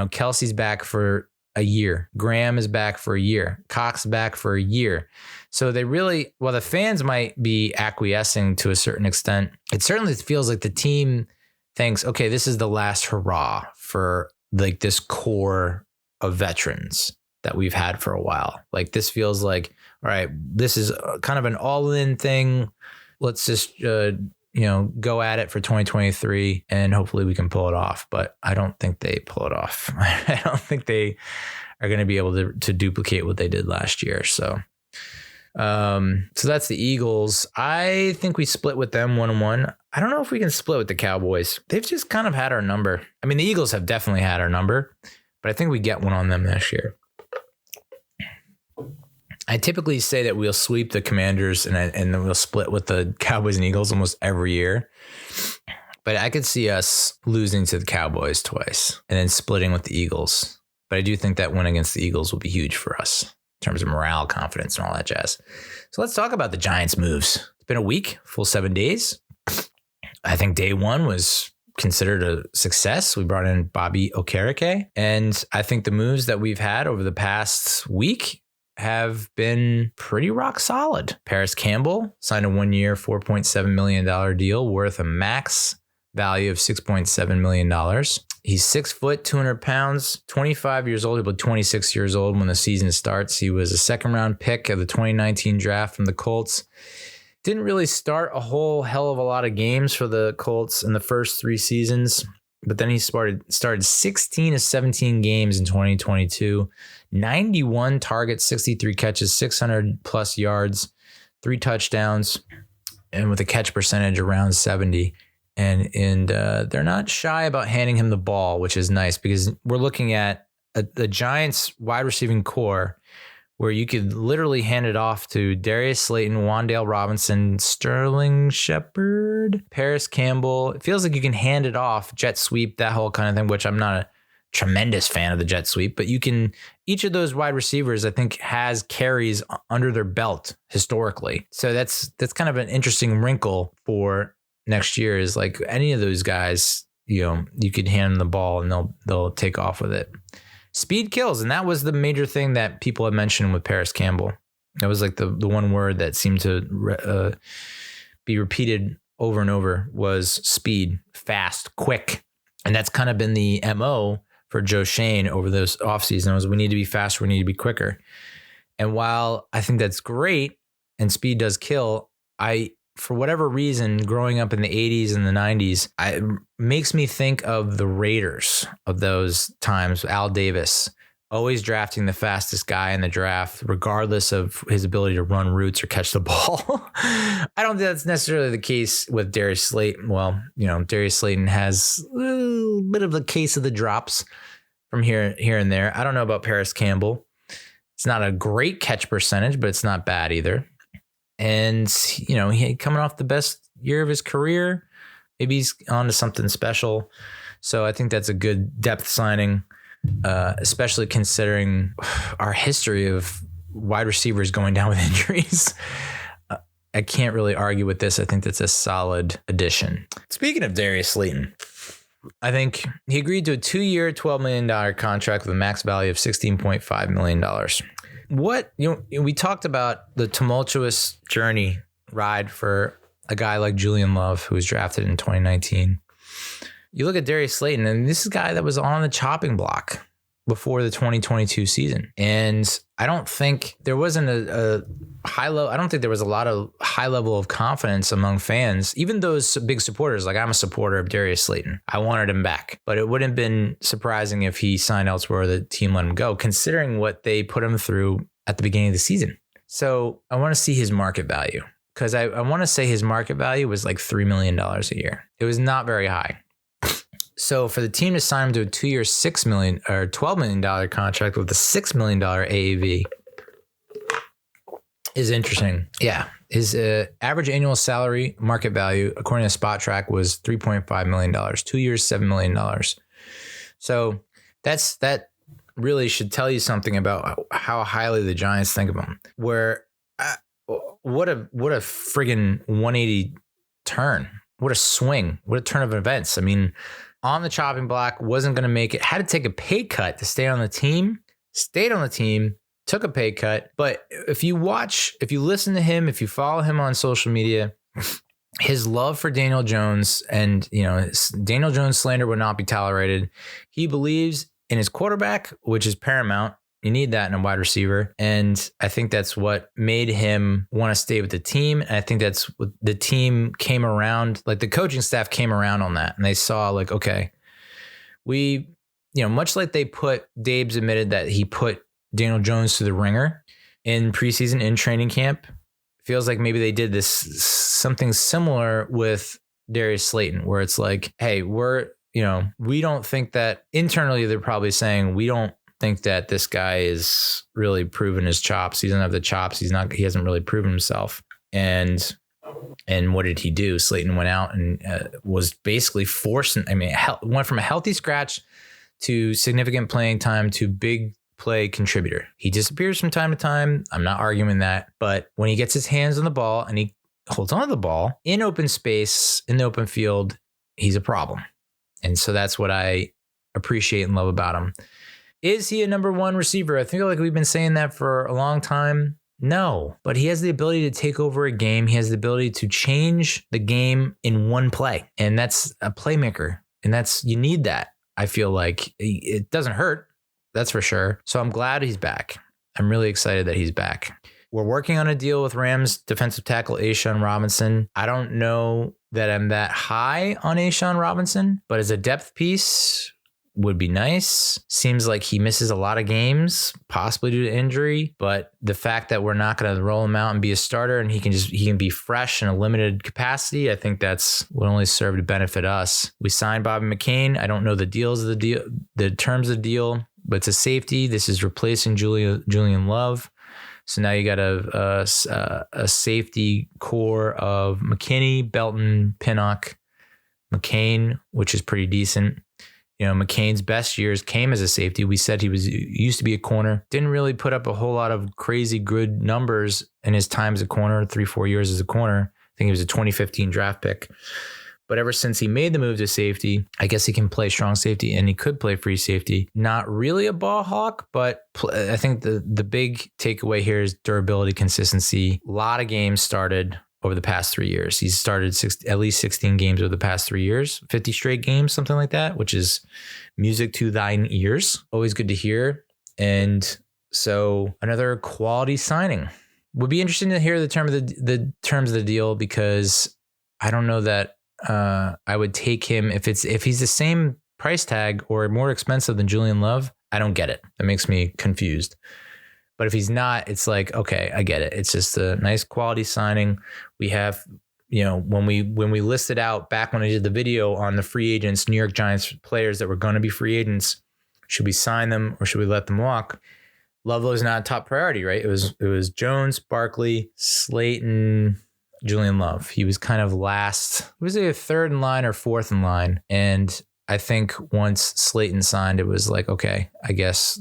Kelsey's back for a year. Graham is back for a year. Cox back for a year. So they really, while the fans might be acquiescing to a certain extent, it certainly feels like the team thinks, okay, this is the last hurrah for like this core of veterans that we've had for a while. Like, this feels like, all right, this is kind of an all-in thing. Let's just, go at it for 2023 and hopefully we can pull it off. But I don't think they pull it off. I don't think they are going to be able to duplicate what they did last year. So that's the Eagles. I think we split with them 1-1. I don't know if we can split with the Cowboys. They've just kind of had our number. I mean, the Eagles have definitely had our number, but I think we get one on them this year. I typically say that we'll sweep the Commanders and then we'll split with the Cowboys and Eagles almost every year. But I could see us losing to the Cowboys twice and then splitting with the Eagles. But I do think that win against the Eagles will be huge for us in terms of morale, confidence, and all that jazz. So let's talk about the Giants' moves. It's been a week, full 7 days. I think day one was considered a success. We brought in Bobby Okereke, and I think the moves that we've had over the past week have been pretty rock solid. Parris Campbell signed a 1-year, $4.7 million deal worth a max value of $6.7 million. He's 6 foot, 200 pounds, 25 years old. He'll be 26 years old when the season starts. He was a 2nd-round pick of the 2019 draft from the Colts. Didn't really start a whole hell of a lot of games for the Colts in the first 3 seasons, but then he started 16 of 17 games in 2022, 91 targets, 63 catches, 600 plus yards, 3 touchdowns, and with a catch percentage around 70. And they're not shy about handing him the ball, which is nice because we're looking at the Giants wide receiving core where you could literally hand it off to Darius Slayton, Wan'Dale Robinson, Sterling Shepard, Parris Campbell. It feels like you can hand it off, jet sweep, that whole kind of thing, which I'm not a tremendous fan of the jet sweep, but you can, each of those wide receivers, I think, has carries under their belt historically. So that's kind of an interesting wrinkle for next year is like any of those guys, you could hand them the ball and they'll take off with it. Speed kills, and that was the major thing that people had mentioned with Parris Campbell. That was like the one word that seemed to be repeated over and over was speed, fast, quick. And that's kind of been the MO for Joe Schoen over this offseason was we need to be faster, we need to be quicker. And while I think that's great and speed does kill, for whatever reason, growing up in the 80s and the 90s, it makes me think of the Raiders of those times. Al Davis, always drafting the fastest guy in the draft, regardless of his ability to run routes or catch the ball. I don't think that's necessarily the case with Darius Slayton. Well, Darius Slayton has a little bit of a case of the drops from here and there. I don't know about Parris Campbell. It's not a great catch percentage, but it's not bad either. And, he coming off the best year of his career, maybe he's on to something special. So I think that's a good depth signing, especially considering our history of wide receivers going down with injuries. I can't really argue with this. I think that's a solid addition. Speaking of Darius Slayton, I think he agreed to a 2-year, $12 million contract with a max value of $16.5 million. We talked about the tumultuous ride for a guy like Julian Love, who was drafted in 2019. You look at Darius Slayton, and this is a guy that was on the chopping block before the 2022 season. And I don't think there wasn't a high level. I don't think there was a lot of high level of confidence among fans, even those big supporters. Like, I'm a supporter of Darius Slayton. I wanted him back, but it wouldn't have been surprising if he signed elsewhere or the team let him go, considering what they put him through at the beginning of the season. So I want to see his market value, because I want to say his market value was like $3 million a year. It was not very high. So for the team to sign him to a 2-year, $6 million or $12 million contract with a $6 million AAV is interesting. Yeah. His average annual salary market value, according to Spot Track, was $3.5 million, 2 years, $7 million. So that really should tell you something about how highly the Giants think of him. What a friggin' 180 turn. What a swing. What a turn of events. I mean, on the chopping block, wasn't going to make it, had to take a pay cut to stay on the team, stayed on the team, took a pay cut. But if you listen to him, if you follow him on social media, his love for Daniel Jones and, Daniel Jones slander would not be tolerated. He believes in his quarterback, which is paramount. You need that in a wide receiver. And I think that's what made him want to stay with the team. And I think that's what the team came around, like the coaching staff came around on that. And they saw like, okay, much like Dave's admitted that he put Daniel Jones to the ringer in preseason, in training camp. Feels like maybe they did something similar with Darius Slayton, where it's like, hey, we don't think that internally they're probably saying, we don't think that this guy is really proven his chops. He doesn't have the chops. He hasn't really proven himself. And what did he do? Slayton went out and was basically went from a healthy scratch to significant playing time to big play contributor. He disappears from time to time. I'm not arguing that, but when he gets his hands on the ball and he holds onto the ball in open space, in the open field, he's a problem. And so that's what I appreciate and love about him. Is he a number one receiver? I feel like we've been saying that for a long time. No, but he has the ability to take over a game. He has the ability to change the game in one play. And that's a playmaker. And you need that. I feel like it doesn't hurt. That's for sure. So I'm glad he's back. I'm really excited that he's back. We're working on a deal with Rams defensive tackle A'Shawn Robinson. I don't know that I'm that high on A'Shawn Robinson, but as a depth piece, would be nice. Seems like he misses a lot of games, possibly due to injury, but the fact that we're not going to roll him out and be a starter and he can be fresh in a limited capacity, I think that's will only serve to benefit us. We signed Bobby McCain. I don't know the terms of the deal, but it's a safety. This is replacing Julian Love. So now you got a safety core of McKinney, Belton, Pinnock, McCain, which is pretty decent. McCain's best years came as a safety. We said he used to be a corner. Didn't really put up a whole lot of crazy good numbers in his time as a corner, 3-4 years as a corner. I think he was a 2015 draft pick. But ever since he made the move to safety, I guess he can play strong safety and he could play free safety. Not really a ball hawk, but I think the big takeaway here is durability, consistency. A lot of games started over the past 3 years. He's started at least 16 games over the past 3 years, 50 straight games, something like that, which is music to thine ears. Always good to hear. And so another quality signing. Would be interesting to hear the terms of the deal, because I don't know that I would take him if he's the same price tag or more expensive than Julian Love. I don't get it. That makes me confused. But if he's not, it's like, okay, I get it. It's just a nice quality signing. We have, when we listed out back when I did the video on the free agents, New York Giants players that were going to be free agents, should we sign them or should we let them walk? Love was not a top priority, right? It was Jones, Barkley, Slayton, Julian Love. He was kind of last. It was either third in line or fourth in line. And I think once Slayton signed, it was like, okay, I guess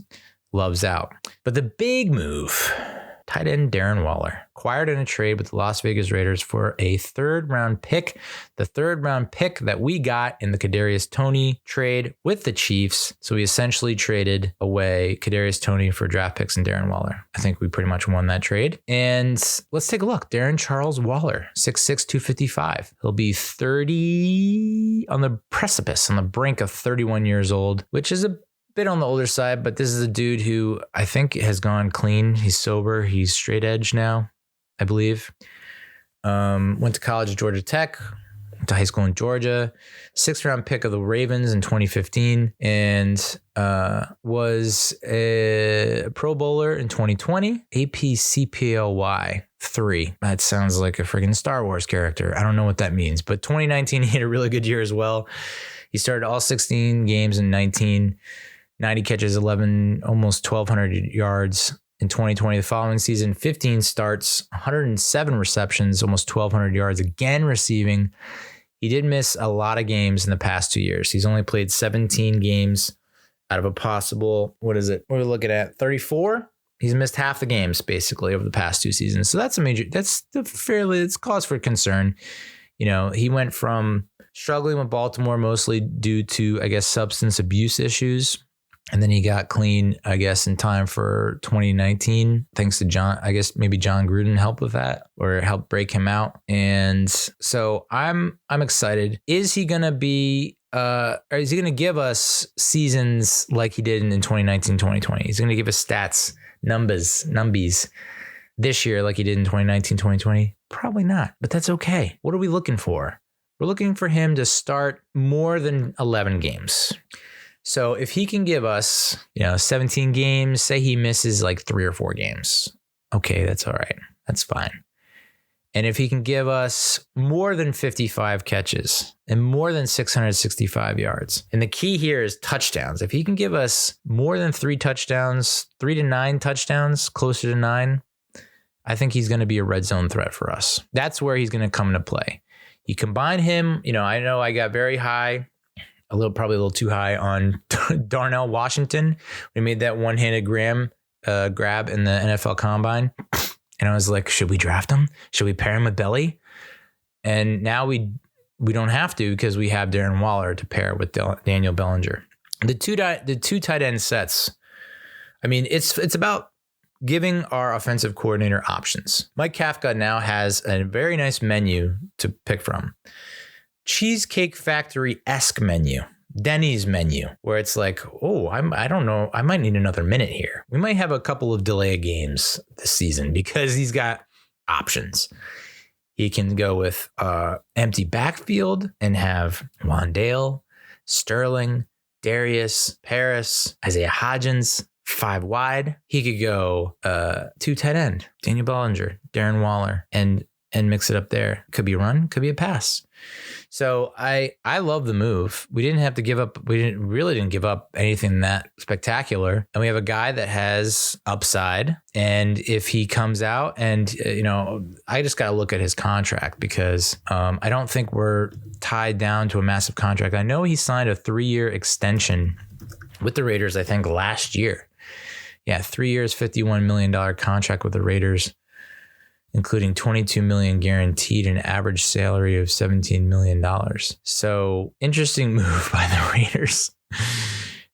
Love's out. But the big move, tight end Darren Waller, acquired in a trade with the Las Vegas Raiders for a third-round pick. The third-round pick that we got in the Kadarius Toney trade with the Chiefs. So we essentially traded away Kadarius Toney for draft picks and Darren Waller. I think we pretty much won that trade. And let's take a look. Darren Charles Waller, 6'6", 255. He'll be 30 on the precipice, on the brink of 31 years old, which is a bit on the older side, but this is a dude who I think has gone clean. He's sober. He's straight edge now, I believe. Went to college at Georgia Tech, went to high school in Georgia, 6th round pick of the Ravens in 2015, and was a Pro Bowler in 2020, Ep56 3. That sounds like a freaking Star Wars character. I don't know what that means, but 2019, he had a really good year as well. He started all 16 games in 19, 90 catches, 11, almost 1,200 yards. In 2020, the following season, 15 starts, 107 receptions, almost 1,200 yards, again receiving. He did miss a lot of games in the past 2 years. He's only played 17 games out of a possible, what is it? We're looking at 34. He's missed half the games basically over the past 2 seasons. So it's cause for concern. He went from struggling with Baltimore mostly due to, I guess, substance abuse issues. And then he got clean, I guess, in time for 2019, thanks to John. I guess maybe John Gruden helped with that or helped break him out. And so I'm excited. Is he going to be, or is he going to give us seasons like he did in 2019, 2020? He's going to give us stats, numbies this year like he did in 2019, 2020? Probably not, but that's okay. What are we looking for? We're looking for him to start more than 11 games. So if he can give us, 17 games, say he misses like 3 or 4 games. Okay, that's all right. That's fine. And if he can give us more than 55 catches and more than 665 yards, and the key here is touchdowns. If he can give us more than 3 touchdowns, 3 to 9 touchdowns, closer to 9, I think he's going to be a red zone threat for us. That's where he's going to come into play. You combine him, I know I got very high, probably a little too high on Darnell Washington. We made that one-handed grab in the NFL Combine. And I was like, should we draft him? Should we pair him with Belly? And now we don't have to, because we have Darren Waller to pair with Daniel Bellinger. The two tight end sets, it's about giving our offensive coordinator options. Mike Kafka now has a very nice menu to pick from. Cheesecake Factory-esque menu, Denny's menu, where it's like, I don't know, I might need another minute here. We might have a couple of delay games this season because he's got options. He can go with empty backfield and have Wandale, Sterling, Darius, Parris, Isaiah Hodgins, 5 wide. He could go 2 tight end, Daniel Bellinger, Darren Waller, and mix it up there. Could be a run, could be a pass. So I love the move. We didn't have to give up. We didn't give up anything that spectacular. And we have a guy that has upside. And if he comes out and, I just got to look at his contract because I don't think we're tied down to a massive contract. I know he signed a 3-year extension with the Raiders, I think last year. Yeah, 3 years, $51 million contract with the Raiders. including $22 million guaranteed and an average salary of $17 million. So interesting move by the Raiders.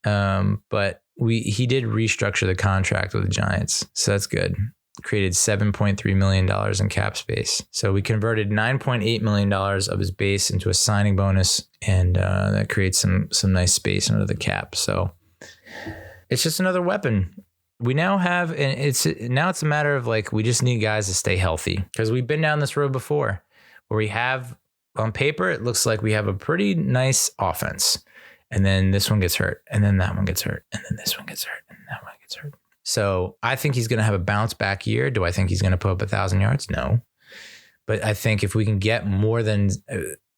But he did restructure the contract with the Giants. So that's good. Created $7.3 million in cap space. So we converted $9.8 million of his base into a signing bonus, and that creates some nice space under the cap. So it's just another weapon. We now have, and it's a matter of like, we just need guys to stay healthy, because we've been down this road before where we have, on paper, it looks like we have a pretty nice offense. And then this one gets hurt, and then that one gets hurt, and then this one gets hurt, and that one gets hurt. So I think he's going to have a bounce back year. Do I think he's going to put up 1,000 yards? No. But I think if we can get more than,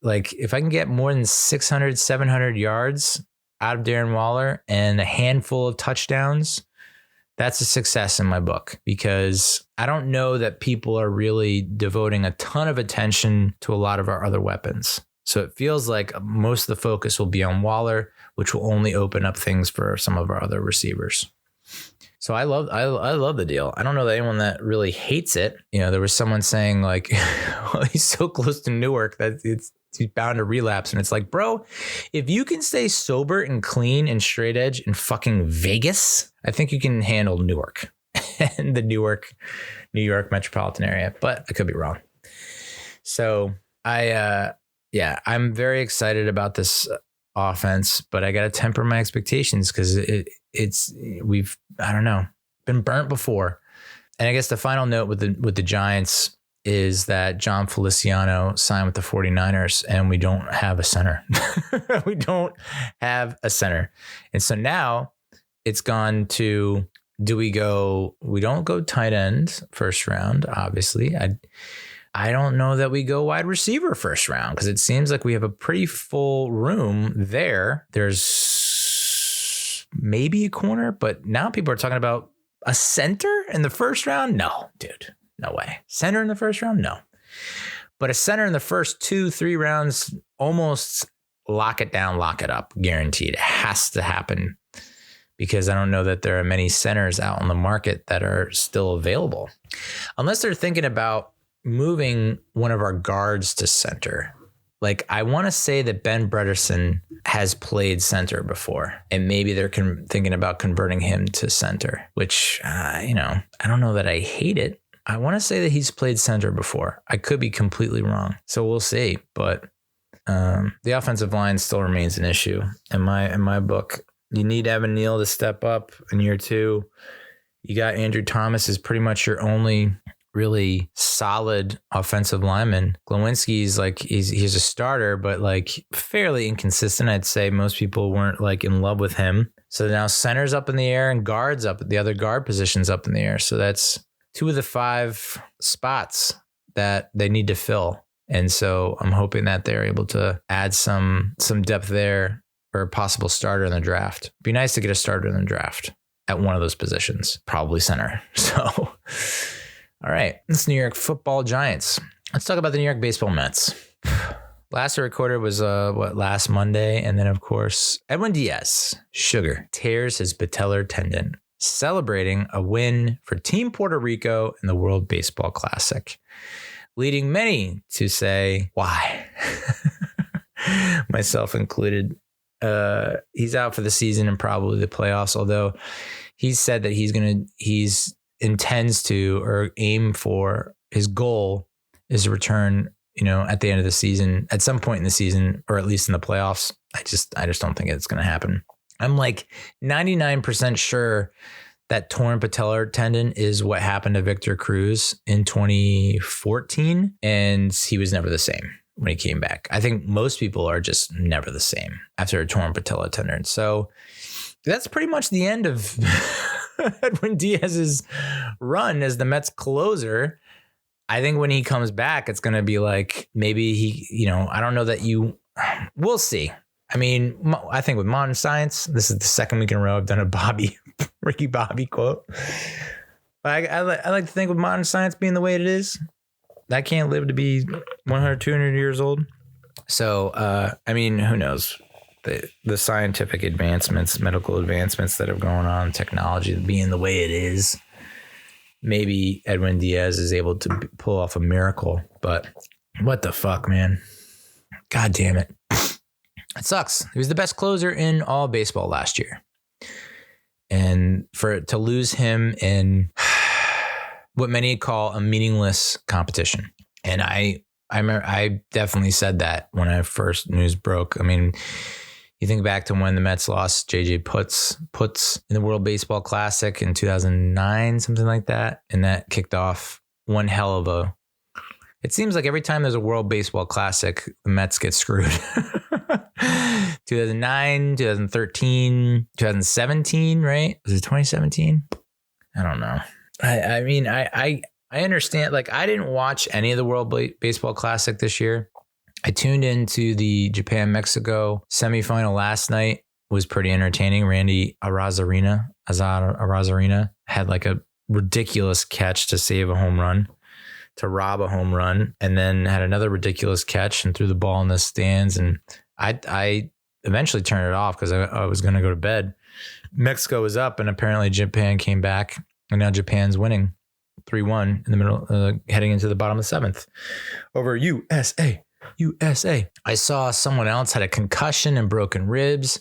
if I can get more than 600, 700 yards out of Darren Waller and a handful of touchdowns, that's a success in my book, because I don't know that people are really devoting a ton of attention to a lot of our other weapons. So it feels like most of the focus will be on Waller, which will only open up things for some of our other receivers. So I love the deal. I don't know that anyone that really hates it. You know, there was someone saying like, well, he's so close to Newark that he's bound to relapse. And it's like, bro, if you can stay sober and clean and straight edge in fucking Vegas, I think you can handle Newark and the New York metropolitan area. But I could be wrong. So I'm very excited about this offense, but I got to temper my expectations, because we've been burnt before. And I guess the final note with the Giants is that John Feliciano signed with the 49ers, and we don't have a center. We don't have a center. And so now it's gone to, we don't go tight end first round, obviously. I don't know that we go wide receiver first round, because it seems like we have a pretty full room there. There's maybe a corner, but now people are talking about a center in the first round. No, dude, no way. Center in the first round? No. But a center in the first 2-3 rounds, almost lock it down, lock it up, guaranteed. It has to happen, because I don't know that there are many centers out on the market that are still available, unless they're thinking about moving one of our guards to center. Like, I want to say that Ben Bredesen has played center before, and maybe they're thinking about converting him to center, which, I don't know that I hate it. I want to say that he's played center before. I could be completely wrong. So we'll see. But the offensive line still remains an issue in my book. You need Evan Neal to step up in year 2. You got Andrew Thomas is pretty much your only really solid offensive lineman. Glowinski's like, he's a starter, but like fairly inconsistent. I'd say most people weren't like in love with him. So now center's up in the air and guards up, the other guard positions up in the air. So that's 2 of the 5 spots that they need to fill. And so I'm hoping that they're able to add some depth there, or a possible starter in the draft. Be nice to get a starter in the draft at one of those positions, probably center. So all right, it's New York Football Giants. Let's talk about the New York Baseball Mets. Last I recorded was last Monday, and then of course Edwin Diaz, Sugar, tears his patellar tendon, celebrating a win for Team Puerto Rico in the World Baseball Classic, leading many to say, "Why?" Myself included. He's out for the season and probably the playoffs. Although he said that he's intends to, or aim for, his goal is to return, at the end of the season, at some point in the season, or at least in the playoffs. I just don't think it's going to happen. I'm like 99% sure that torn patellar tendon is what happened to Victor Cruz in 2014. And he was never the same when he came back. I think most people are just never the same after a torn patellar tendon. So that's pretty much the end of Edwin Diaz's run as the Mets closer. I think when he comes back, it's going to be like, maybe he, I don't know that we'll see. I mean, I think with modern science, this is the second week in a row I've done a Ricky Bobby quote. But I like to think with modern science being the way it is, that can't live to be 100, 200 years old. So, I mean, who knows? The scientific advancements, medical advancements that are going on, technology being the way it is, maybe Edwin Diaz is able to pull off a miracle. But what the fuck, man? God damn it. It sucks. He was the best closer in all baseball last year. And to lose him in what many call a meaningless competition. And I definitely said that when I first news broke. I mean, you think back to when the Mets lost JJ Putz in the World Baseball Classic in 2009, something like that. And that kicked off one hell of a... It seems like every time there's a World Baseball Classic, the Mets get screwed. 2009, 2013, 2017, right? Was it 2017? I don't know. I mean, I understand. Like, I didn't watch any of the World Baseball Classic this year. I tuned into the Japan-Mexico semifinal last night. It was pretty entertaining. Randy Arozarena had like a ridiculous catch to save a home run, to rob a home run, and then had another ridiculous catch and threw the ball in the stands. And I eventually turned it off because I was going to go to bed. Mexico was up, and apparently Japan came back, and now Japan's winning 3-1 in the middle, heading into the bottom of the seventh over USA. I saw someone else had a concussion and broken ribs.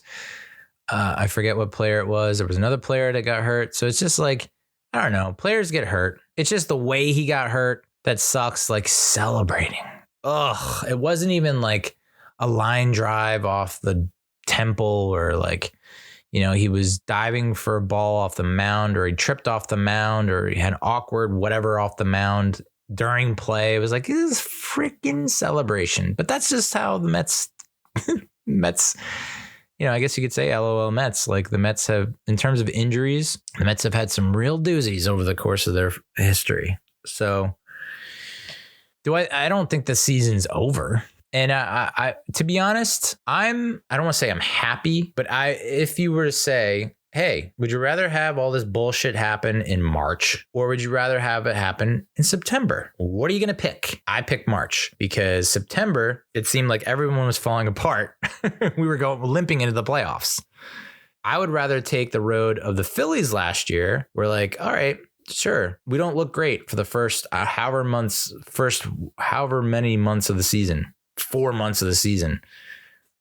I forget what player it was. There was another player that got hurt. So it's just like, I don't know. Players get hurt. It's just the way he got hurt that sucks. Like, celebrating. Ugh. It wasn't even like a line drive off the temple, or like, you know, he was diving for a ball off the mound, or he tripped off the mound, or he had awkward whatever off the mound during play. It was like, this is freaking celebration. But that's just how the Mets, you know, I guess you could say LOL Mets. Like, the Mets have, in terms of injuries, the Mets have had some real doozies over the course of their history. So I don't think the season's over. And I to be honest, I don't want to say I'm happy, but if you were to say, hey, would you rather have all this bullshit happen in March, or would you rather have it happen in September? What are you going to pick? I picked March, because September, it seemed like everyone was falling apart. We were limping into the playoffs. I would rather take the road of the Phillies last year. We're like, all right, sure, we don't look great for the first however many months of the season, 4 months of the season.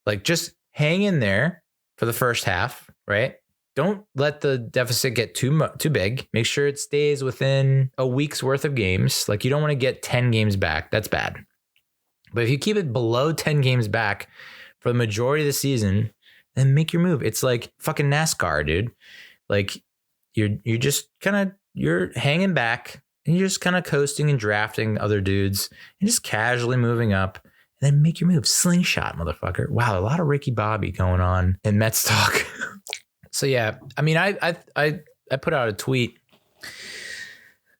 Like, just hang in there for the first half, right? Don't let the deficit get too big. Make sure it stays within a week's worth of games. Like, you don't want to get 10 games back. That's bad. But if you keep it below 10 games back for the majority of the season, then make your move. It's like fucking NASCAR, dude. Like, you're just you're hanging back, and you're just kind of coasting and drafting other dudes and just casually moving up, and then make your move. Slingshot, motherfucker. Wow, a lot of Ricky Bobby going on in Mets talk. So yeah, I mean, I put out a tweet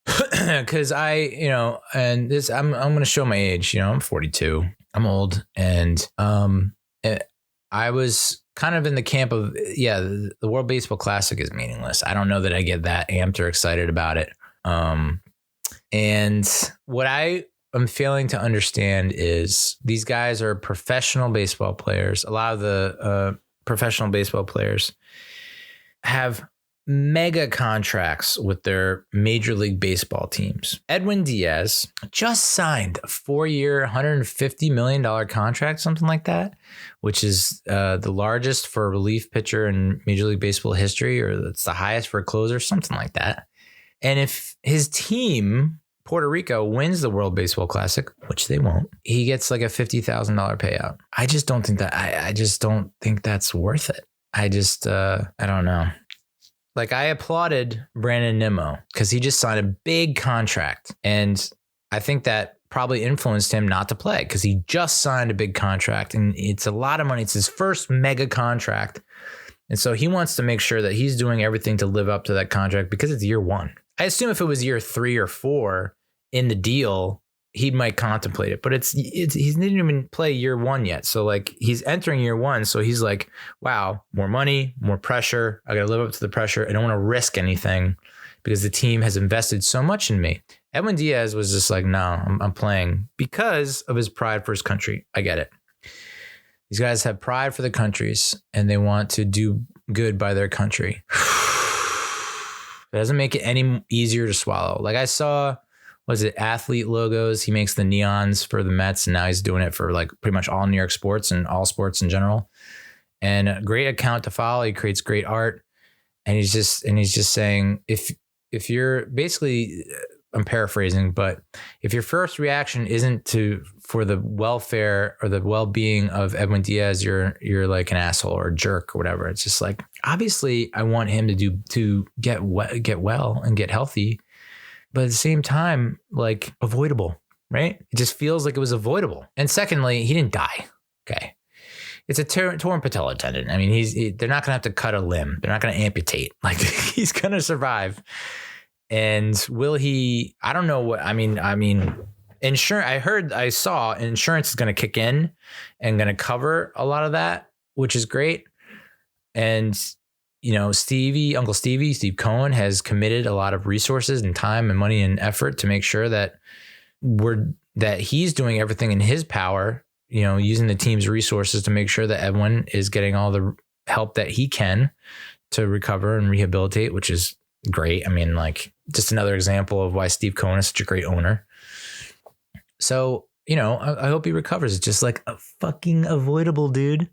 because and this, I'm going to show my age. You know, I'm 42. I'm old, and I was kind of in the camp of, the World Baseball Classic is meaningless. I don't know that I get that amped or excited about it. And what I am failing to understand is these guys are professional baseball players. A lot of the professional baseball players have mega contracts with their Major League Baseball teams. Edwin Diaz just signed a 4-year, $150 million contract, something like that, which is the largest for a relief pitcher in Major League Baseball history, or it's the highest for a closer, something like that. And if his team, Puerto Rico, wins the World Baseball Classic, which they won't, he gets like a $50,000 payout. I just don't think that, I just don't think that's worth it. I don't know. Like, I applauded Brandon Nimmo because he just signed a big contract. And I think that probably influenced him not to play, because he just signed a big contract, and it's a lot of money. It's his first mega contract. And so he wants to make sure that he's doing everything to live up to that contract, because it's year one. I assume if it was year 3 or 4 in the deal, he might contemplate it, but he didn't even play year 1 yet. So like, he's entering year 1. So he's like, wow, more money, more pressure. I got to live up to the pressure. I don't want to risk anything because the team has invested so much in me. Edwin Diaz was just like, no, I'm playing because of his pride for his country. I get it. These guys have pride for the countries, and they want to do good by their country. It doesn't make it any easier to swallow. Like I saw, was it athlete logos? He makes the neons for the Mets, and now he's doing it for like pretty much all New York sports and all sports in general. And a great account to follow. He creates great art, and he's just saying if you're basically, I'm paraphrasing, but if your first reaction isn't for the welfare or the well-being of Edwin Diaz, you're like an asshole or a jerk or whatever. It's just like, obviously I want him to get well and get healthy, but at the same time, like, avoidable, right? It just feels like it was avoidable. And secondly, he didn't die. Okay. It's a torn patella tendon. I mean, they're not going to have to cut a limb. They're not going to amputate. Like, he's going to survive. And will he? I don't know what. I mean, insurance. I saw insurance is going to kick in and going to cover a lot of that, which is great. And Uncle Steve Cohen has committed a lot of resources and time and money and effort to make sure that he's doing everything in his power. Using the team's resources to make sure that Edwin is getting all the help that he can to recover and rehabilitate, which is great. I mean, like, just another example of why Steve Cohen is such a great owner. So, I hope he recovers. It's just like a fucking avoidable, dude.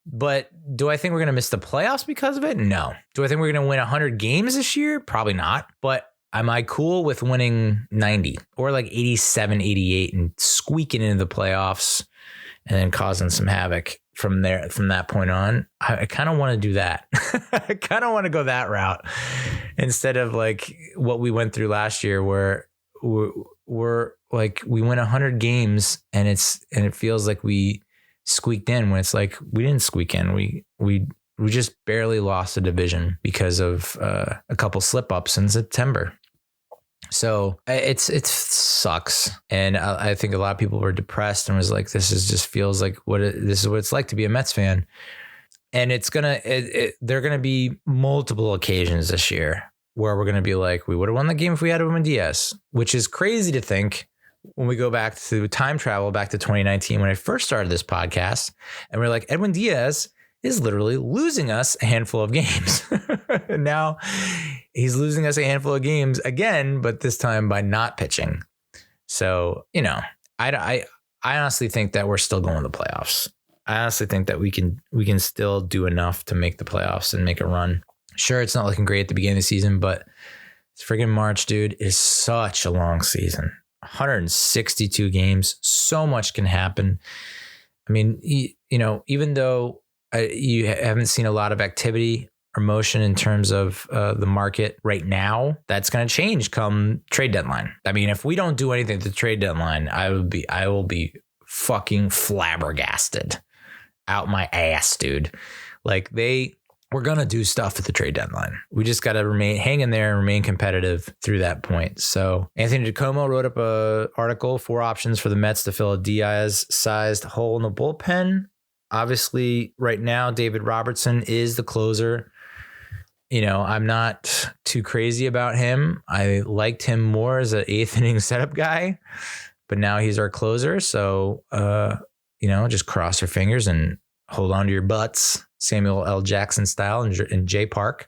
But do I think we're going to miss the playoffs because of it? No. Do I think we're going to win 100 games this year? Probably not. But am I cool with winning 90 or like 87, 88 and squeaking into the playoffs and then causing some havoc from that point on? I kind of want to do that. I kind of want to go that route instead of like what we went through last year where we're like, we win 100 games and it feels like we squeaked in, when it's like we didn't squeak in. We just barely lost a division because of a couple slip ups in September. So it sucks. And I think a lot of people were depressed and was like, this feels like this is what it's like to be a Mets fan. And they're going to be multiple occasions this year where we're going to be like, we would have won the game if we had Edwin Diaz, which is crazy to think when we go back to time travel back to 2019, when I first started this podcast, and we're like, Edwin Diaz is literally losing us a handful of games. And now he's losing us a handful of games again, but this time by not pitching. So, I honestly think that we're still going to the playoffs. I honestly think that we can still do enough to make the playoffs and make a run. Sure, it's not looking great at the beginning of the season, but it's friggin' March, dude. Is such a long season. 162 games. So much can happen. I mean, even though you haven't seen a lot of activity or motion in terms of the market right now, that's going to change come trade deadline. I mean, if we don't do anything at the trade deadline, I will be fucking flabbergasted out my ass, dude. Like, we're going to do stuff at the trade deadline. We just got to hang in there and remain competitive through that point. So Anthony DiComo wrote up an article, 4 options for the Mets to fill a Diaz-sized hole in the bullpen. Obviously, right now, David Robertson is the closer. I'm not too crazy about him. I liked him more as an 8th inning setup guy, but now he's our closer. So, just cross your fingers and hold on to your butts, Samuel L. Jackson style in J Park.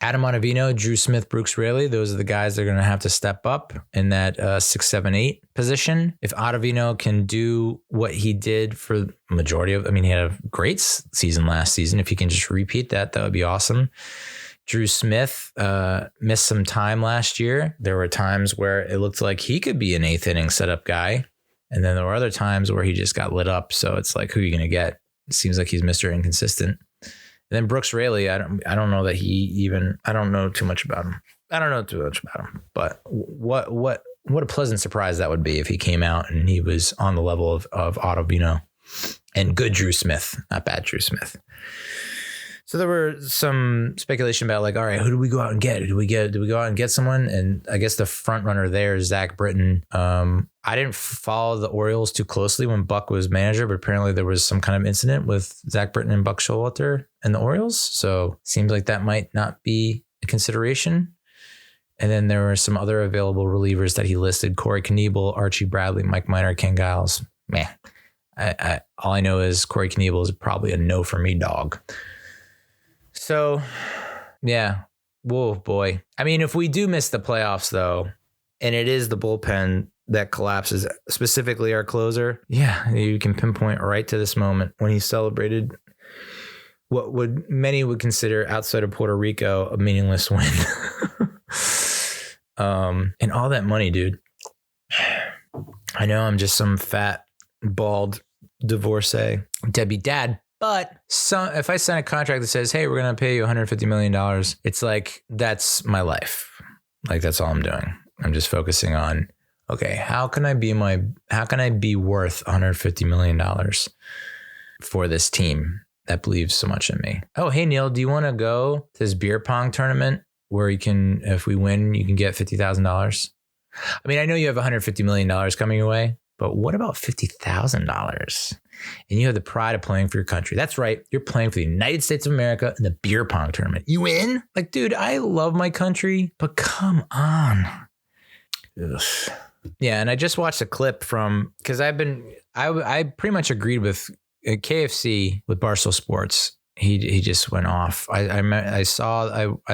Adam Ottavino, Drew Smith, Brooks Raley, those are the guys that are going to have to step up in that 6, 7, 8 position. If Ottavino can do what he did for the majority of, he had a great season last season. If he can just repeat that would be awesome. Drew Smith missed some time last year. There were times where it looked like he could be an 8th inning setup guy. And then there were other times where he just got lit up. So it's like, who are you going to get? It seems like he's Mr. Inconsistent. And then Brooks Raley, I don't know that I don't know too much about him. But what a pleasant surprise that would be if he came out and he was on the level of Ottavino and good Drew Smith, not bad Drew Smith. So there were some speculation about, like, all right, who do we go out and get? Do we go out and get someone? And I guess the front runner there is Zach Britton. I didn't follow the Orioles too closely when Buck was manager, but apparently there was some kind of incident with Zach Britton and Buck Showalter and the Orioles. So seems like that might not be a consideration. And then there were some other available relievers that he listed: Corey Knebel, Archie Bradley, Mike Minor, Ken Giles. Man, all I know is Corey Knebel is probably a no for me, dog. So, yeah, Whoa, boy. I mean, if we do miss the playoffs, though, and it is the bullpen that collapses, specifically our closer, yeah, you can pinpoint right to this moment when he celebrated what many would consider outside of Puerto Rico a meaningless win. And all that money, dude. I know I'm just some fat, bald divorcee, deadbeat dad. But if I sign a contract that says, hey, we're going to pay you $150 million, it's like, that's my life. Like, that's all I'm doing. I'm just focusing on, okay, how can I be worth $150 million for this team that believes so much in me? Oh, hey, Neal, do you want to go to this beer pong tournament where you can, if we win, you can get $50,000? I mean, I know you have $150 million coming your way, but what about $50,000? And you have the pride of playing for your country. That's right. You're playing for the United States of America in the beer pong tournament. You in? Like, dude, I love my country, but come on. Ugh. Yeah. And I just watched a clip from, because I pretty much agreed with KFC with Barstool Sports. He just went off. I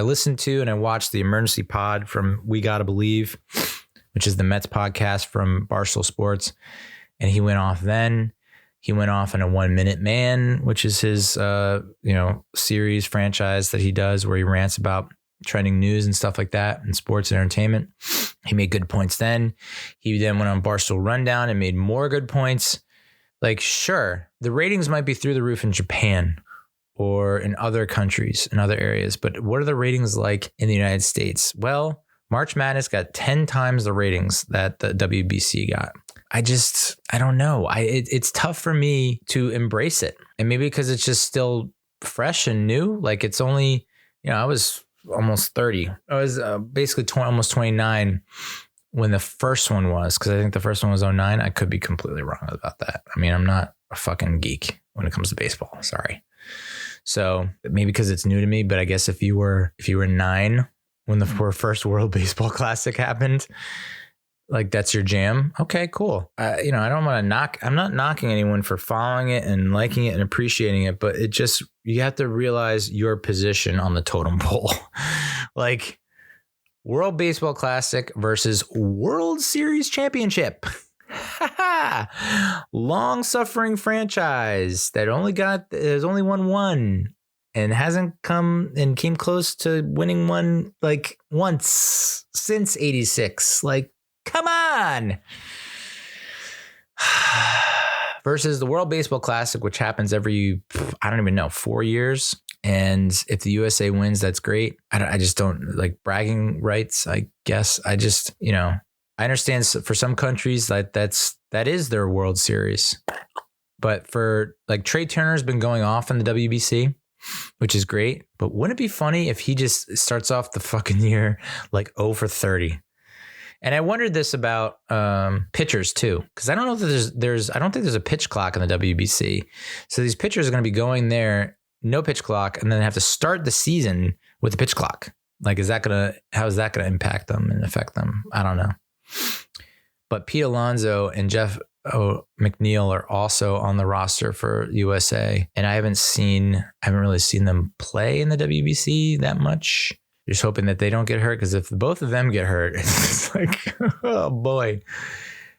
listened to and I watched the emergency pod from We Gotta Believe, which is the Mets podcast from Barstool Sports. And he went off then. He went off in a 1 Minute Man, which is his, series franchise that he does where he rants about trending news and stuff like that and sports and entertainment. He made good points then. He then went on Barstool Rundown and made more good points. Like, sure, the ratings might be through the roof in Japan or in other countries, in other areas, but what are the ratings like in the United States? Well, March Madness got 10 times the ratings that the WBC got. I don't know. It's tough for me to embrace it. And maybe because it's just still fresh and new. Like, it's only, I was almost 30. I was basically almost 29 when the first one was, because I think the first one was 09. I could be completely wrong about that. I mean, I'm not a fucking geek when it comes to baseball. Sorry. So maybe because it's new to me, but I guess if you were 9 when the first World Baseball Classic happened, like, that's your jam. Okay, cool. I don't want to I'm not knocking anyone for following it and liking it and appreciating it, but you have to realize your position on the totem pole. Like, World Baseball Classic versus World Series Championship. Long suffering franchise that has only won one and hasn't came close to winning one like once since 86. Like, come on. Versus the World Baseball Classic, which happens every, I don't even know, 4 years. And if the USA wins, that's great. I just don't like bragging rights, I guess. I just, I understand for some countries that is their World Series. But for like Trey Turner's been going off in the WBC, which is great. But wouldn't it be funny if he just starts off the fucking year like 0 for 30? And I wondered this about pitchers too, because I don't know if I don't think there's a pitch clock in the WBC. So these pitchers are going to be going there, no pitch clock, and then have to start the season with the pitch clock. Like, how is that going to impact them and affect them? I don't know. But Pete Alonso and Jeff McNeil are also on the roster for USA. And I haven't really seen them play in the WBC that much. Just hoping that they don't get hurt, because if both of them get hurt, it's like, oh boy,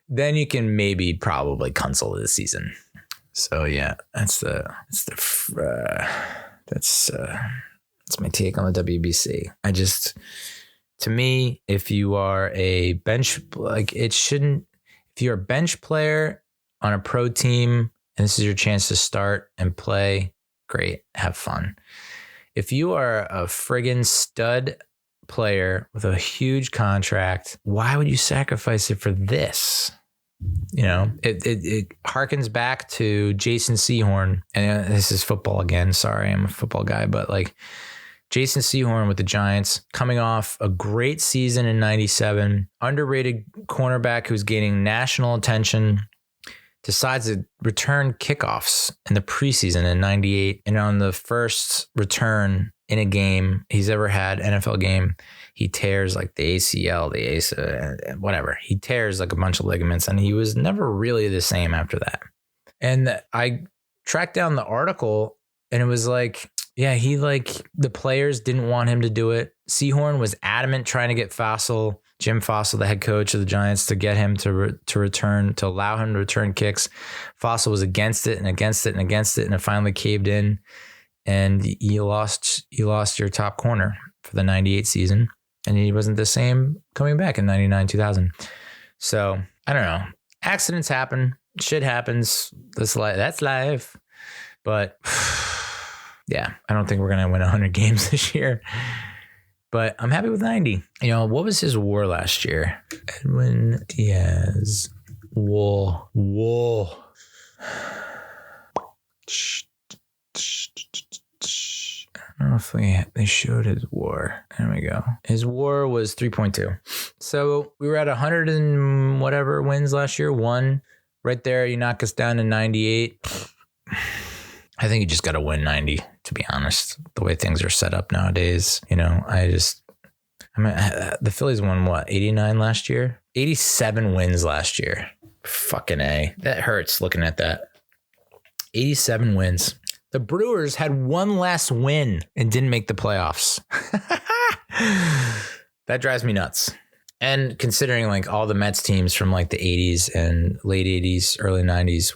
then you can probably cancel the season. So yeah, that's my take on the WBC. To me, if you are a bench, if you're a bench player on a pro team and this is your chance to start and play, great, have fun. If you are a friggin' stud player with a huge contract, why would you sacrifice it for this? It harkens back to Jason Sehorn, and this is football again. Sorry, I'm a football guy, but like Jason Sehorn with the Giants, coming off a great season in 97, underrated cornerback who's gaining national attention, decides to return kickoffs in the preseason in 98. And on the first return in a game he's ever had, NFL game, he tears like the ACL, whatever. He tears like a bunch of ligaments, and he was never really the same after that. And I tracked down the article, and it was like Yeah, the players didn't want him to do it. Seahorn was adamant trying to get Jim Fossil, the head coach of the Giants, to get him to return, to allow him to return kicks. Fossil was against it, and it finally caved in, and you lost your top corner for the 98 season, and he wasn't the same coming back in 99, 2000. So I don't know. Accidents happen. Shit happens. That's life. But yeah, I don't think we're going to win 100 games this year. But I'm happy with 90. What was his WAR last year? Edwin Diaz. WAR. I don't know if they showed his WAR. There we go. His WAR was 3.2. So we were at 100 and whatever wins last year. One right there. You knock us down to 98. I think you just got to win 90, to be honest, the way things are set up nowadays. The Phillies won 89 last year? 87 wins last year. Fucking A. That hurts looking at that. 87 wins. The Brewers had one last win and didn't make the playoffs. That drives me nuts. And considering all the Mets teams from the 80s and late 80s, early 90s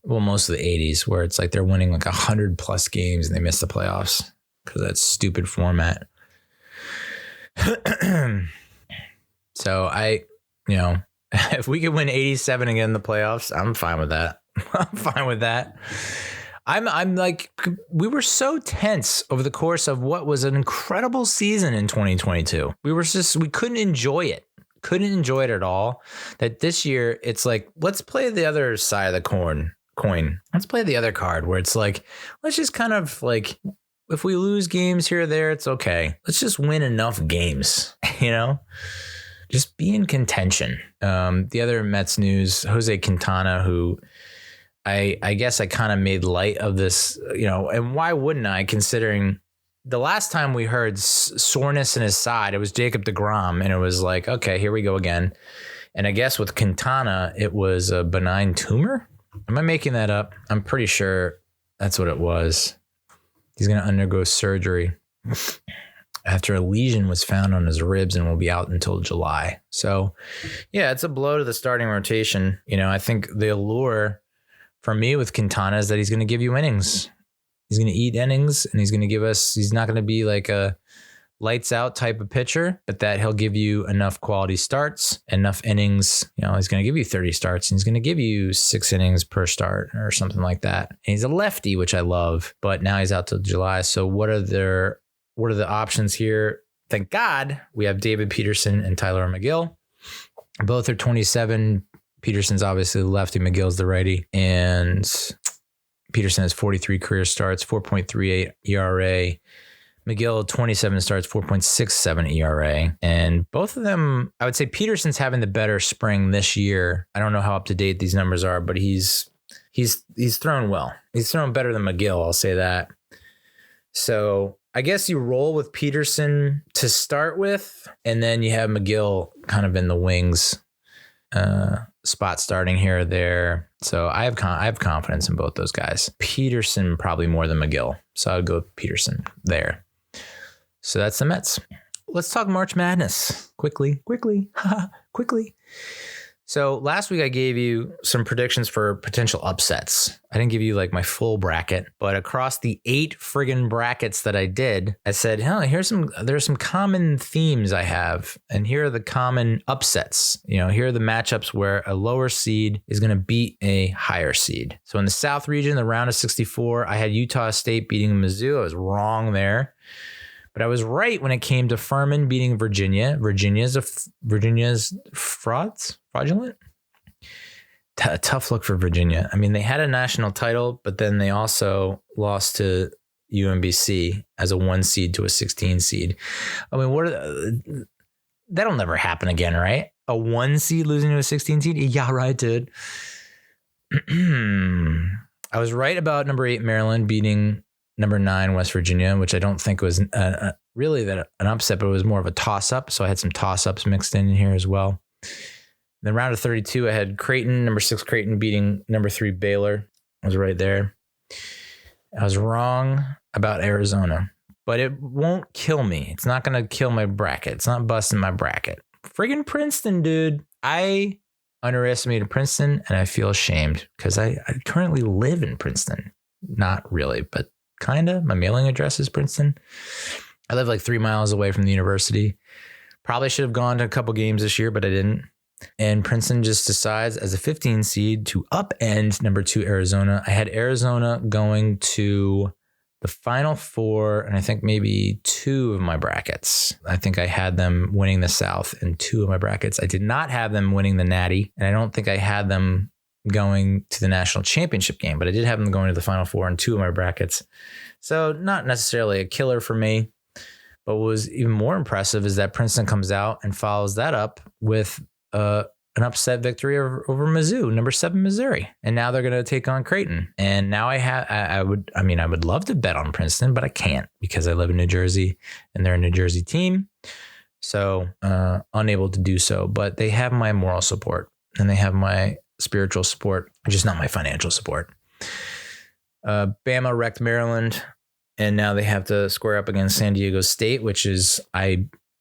most of the 80s, where it's they're winning 100 plus games and they miss the playoffs because of that stupid format. So if we could win 87 again in the playoffs, I'm fine with that. I'm fine with that. We were so tense over the course of what was an incredible season in 2022. We couldn't enjoy it. Couldn't enjoy it at all. That this year it's let's play the other side of the coin. Let's play the other card where it's let's just kind of if we lose games here or there, it's okay. Let's just win enough games, just be in contention. The other Mets news, Jose Quintana, who I guess I kind of made light of this, and why wouldn't I, considering the last time we heard soreness in his side, it was Jacob deGrom, and it was okay, here we go again. And I guess with Quintana, it was a benign tumor. Am I making that up? I'm pretty sure that's what it was. He's going to undergo surgery after a lesion was found on his ribs and will be out until July. So, yeah, it's a blow to the starting rotation. I think the allure for me with Quintana is that he's going to give you innings. He's going to eat innings, and he's not going to be a lights out type of pitcher, but that he'll give you enough quality starts, enough innings. He's going to give you 30 starts, and he's going to give you 6 innings per start or something like that. And he's a lefty, which I love, but now he's out till July. So what are the options here? Thank God we have David Peterson and Tyler McGill. Both are 27. Peterson's obviously the lefty, McGill's the righty, and Peterson has 43 career starts, 4.38 ERA. McGill, 27 starts, 4.67 ERA. And both of them, I would say Peterson's having the better spring this year. I don't know how up to date these numbers are, but he's thrown well. He's thrown better than McGill, I'll say that. So I guess you roll with Peterson to start with, and then you have McGill kind of in the wings, spot starting here or there. So I have confidence in both those guys. Peterson probably more than McGill. So I would go with Peterson there. So that's the Mets. Let's talk March Madness quickly. So last week I gave you some predictions for potential upsets. I didn't give you my full bracket, but across the 8 friggin' brackets that I did, I said, there's some common themes I have, and here are the common upsets. Here are the matchups where a lower seed is going to beat a higher seed. So in the South region, the round of 64, I had Utah State beating Mizzou. I was wrong there. But I was right when it came to Furman beating Virginia. Virginia's fraudulent. A tough look for Virginia. I mean, they had a national title, but then they also lost to UMBC as a 1 seed to a 16 seed. I mean, that'll never happen again, right? A 1 seed losing to a 16 seed? Yeah, right, dude. I was right about number 8 Maryland beating number 9 West Virginia, which I don't think was really an upset, but it was more of a toss-up. So I had some toss-ups mixed in here as well. Then round of 32, I had Creighton, number 6 Creighton beating number 3 Baylor. I was right there. I was wrong about Arizona, but it won't kill me. It's not going to kill my bracket. It's not busting my bracket. Friggin' Princeton, dude. I underestimated Princeton, and I feel ashamed because I currently live in Princeton. Not really, but kind of. My mailing address is Princeton. I live like 3 miles away from the university. Probably should have gone to a couple games this year, but I didn't. And Princeton just decides as a 15 seed to upend number 2 Arizona. I had Arizona going to the Final Four, and I think maybe 2 of my brackets. I think I had them winning the South in 2 of my brackets. I did not have them winning the Natty, and I don't think I had them going to the national championship game, but I did have them going to the Final Four in 2 of my brackets. So not necessarily a killer for me, but what was even more impressive is that Princeton comes out and follows that up with an upset victory over Mizzou, number 7 Missouri. And now they're going to take on Creighton. And now I would love to bet on Princeton, but I can't because I live in New Jersey and they're a New Jersey team. So unable to do so, but they have my moral support and they have my spiritual support, just not my financial support. Bama wrecked Maryland, and now they have to square up against San Diego State, which is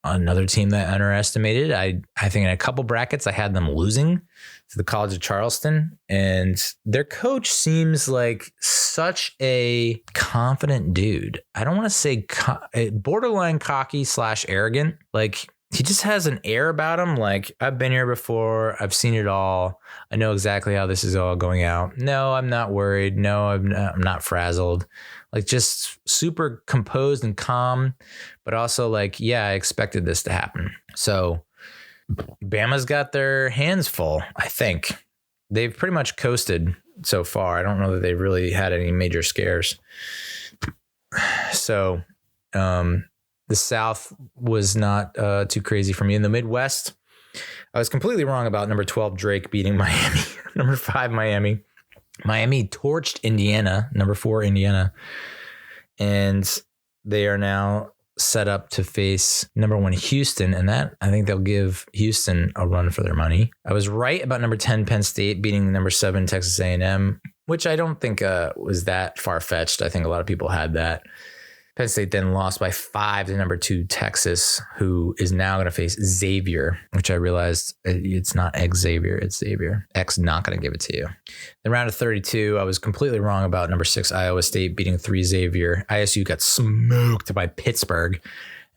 another team that I underestimated. I think in a couple brackets, I had them losing to the College of Charleston, and their coach seems like such a confident dude. I don't want to say borderline cocky / arrogant. Like he just has an air about him. Like I've been here before. I've seen it all. I know exactly how this is all going out. No, I'm not worried. No, I'm not frazzled. Like just super composed and calm, but also like, yeah, I expected this to happen. So Bama's got their hands full. I think they've pretty much coasted so far. I don't know that they've really had any major scares. So the South was not too crazy for me. In the Midwest, I was completely wrong about number 12 Drake beating Miami. Number 5 Miami. Miami torched Indiana, number 4 Indiana, and they are now set up to face number 1 Houston, and that I think they'll give Houston a run for their money. I was right about number 10 Penn State beating number 7 Texas A&M, which I don't think was that far-fetched. I think a lot of people had that. Penn State then lost by 5 to number 2 Texas, who is now going to face Xavier, which I realized it's not Xavier, it's Xavier. X not going to give it to you. The round of 32, I was completely wrong about number 6 Iowa State beating 3 Xavier. ISU got smoked by Pittsburgh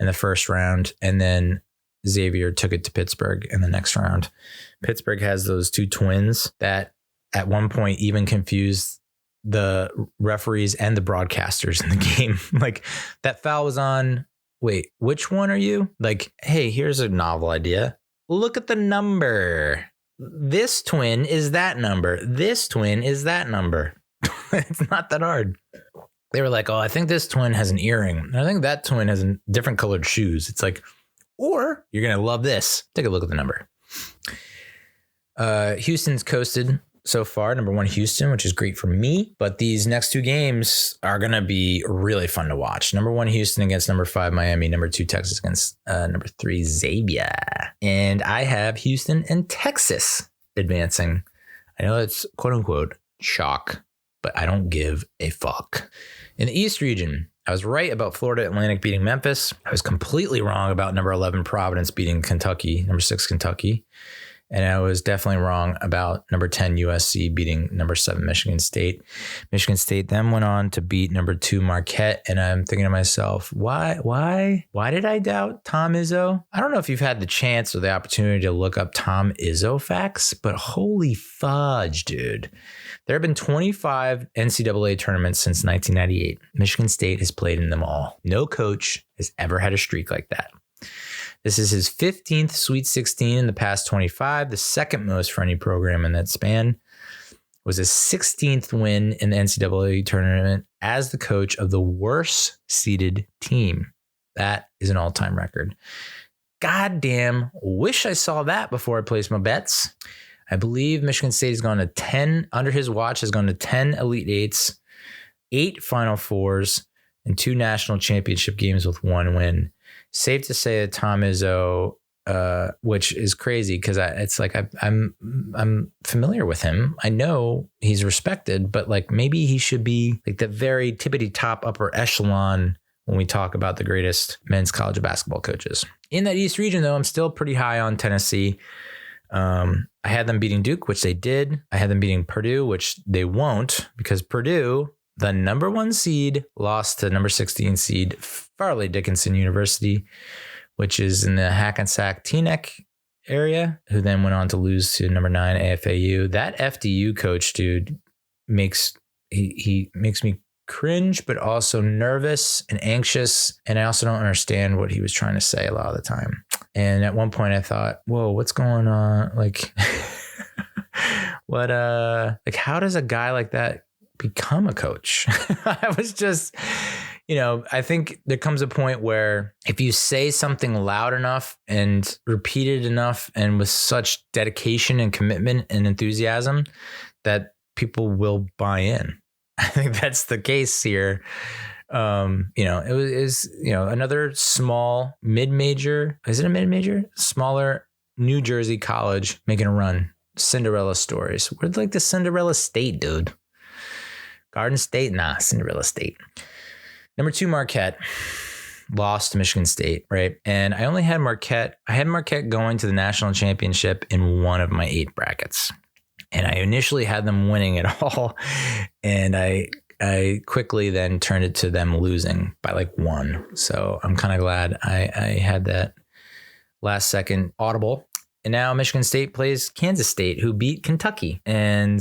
in the first round, and then Xavier took it to Pittsburgh in the next round. Pittsburgh has those 2 twins that at one point even confused the referees and the broadcasters in the game. Like that foul was on, wait, which one are you? Like, hey, here's a novel idea. Look at the number. This twin is that number. This twin is that number. It's not that hard. They were like, oh, I think this twin has an earring. I think that twin has different colored shoes. It's like, or you're going to love this. Take a look at the number. Houston's coasted so far, number 1 Houston, which is great for me. But these next 2 games are going to be really fun to watch. Number 1 Houston against number 5 Miami, number 2 Texas against number 3 Xavier. And I have Houston and Texas advancing. I know it's quote unquote chalk, but I don't give a fuck. In the East region, I was right about Florida Atlantic beating Memphis. I was completely wrong about number 11 Providence beating Kentucky, number 6 Kentucky. And I was definitely wrong about number 10 USC beating number 7 Michigan State. Michigan State then went on to beat number 2 Marquette. And I'm thinking to myself, why did I doubt Tom Izzo? I don't know if you've had the chance or the opportunity to look up Tom Izzo facts, but holy fudge, dude. There have been 25 NCAA tournaments since 1998. Michigan State has played in them all. No coach has ever had a streak like that. This is his 15th Sweet 16 in the past 25, the second most for any program in that span. Was his 16th win in the NCAA tournament as the coach of the worst seeded team. That is an all-time record. Goddamn, wish I saw that before I placed my bets. I believe Michigan State has gone to 10, under his watch, has gone to 10 Elite Eights, 8 Final Fours, and 2 national championship games with 1 win. Safe to say that Tom Izzo which is crazy because it's like I'm familiar with him. I know he's respected, but like maybe he should be like the very tippity top upper echelon when we talk about the greatest men's college basketball coaches. In that East region, though, I'm still pretty high on Tennessee. I had them beating Duke, which they did. I had them beating Purdue, which they won't, because Purdue, the number 1 seed, lost to number 16 seed Farley Dickinson University, which is in the Hackensack Teaneck area, who then went on to lose to number 9 AFAU. That FDU coach, dude, makes me cringe, but also nervous and anxious. And I also don't understand what he was trying to say a lot of the time. And at one point I thought, whoa, what's going on? Like, how does a guy like that become a coach? I was just, I think there comes a point where if you say something loud enough and repeated enough and with such dedication and commitment and enthusiasm, that people will buy in. I think that's the case here. It was another small mid-major. Is it a mid-major? Smaller New Jersey college making a run. Cinderella stories. We're like the Cinderella State, dude. Garden State? Nah, Cinderella State. Number 2, Marquette. Lost to Michigan State, right? And I only had Marquette. I had Marquette going to the national championship in one of my 8 brackets. And I initially had them winning it all. And I quickly then turned it to them losing by like 1. So I'm kind of glad I had that last second audible. And now Michigan State plays Kansas State, who beat Kentucky. And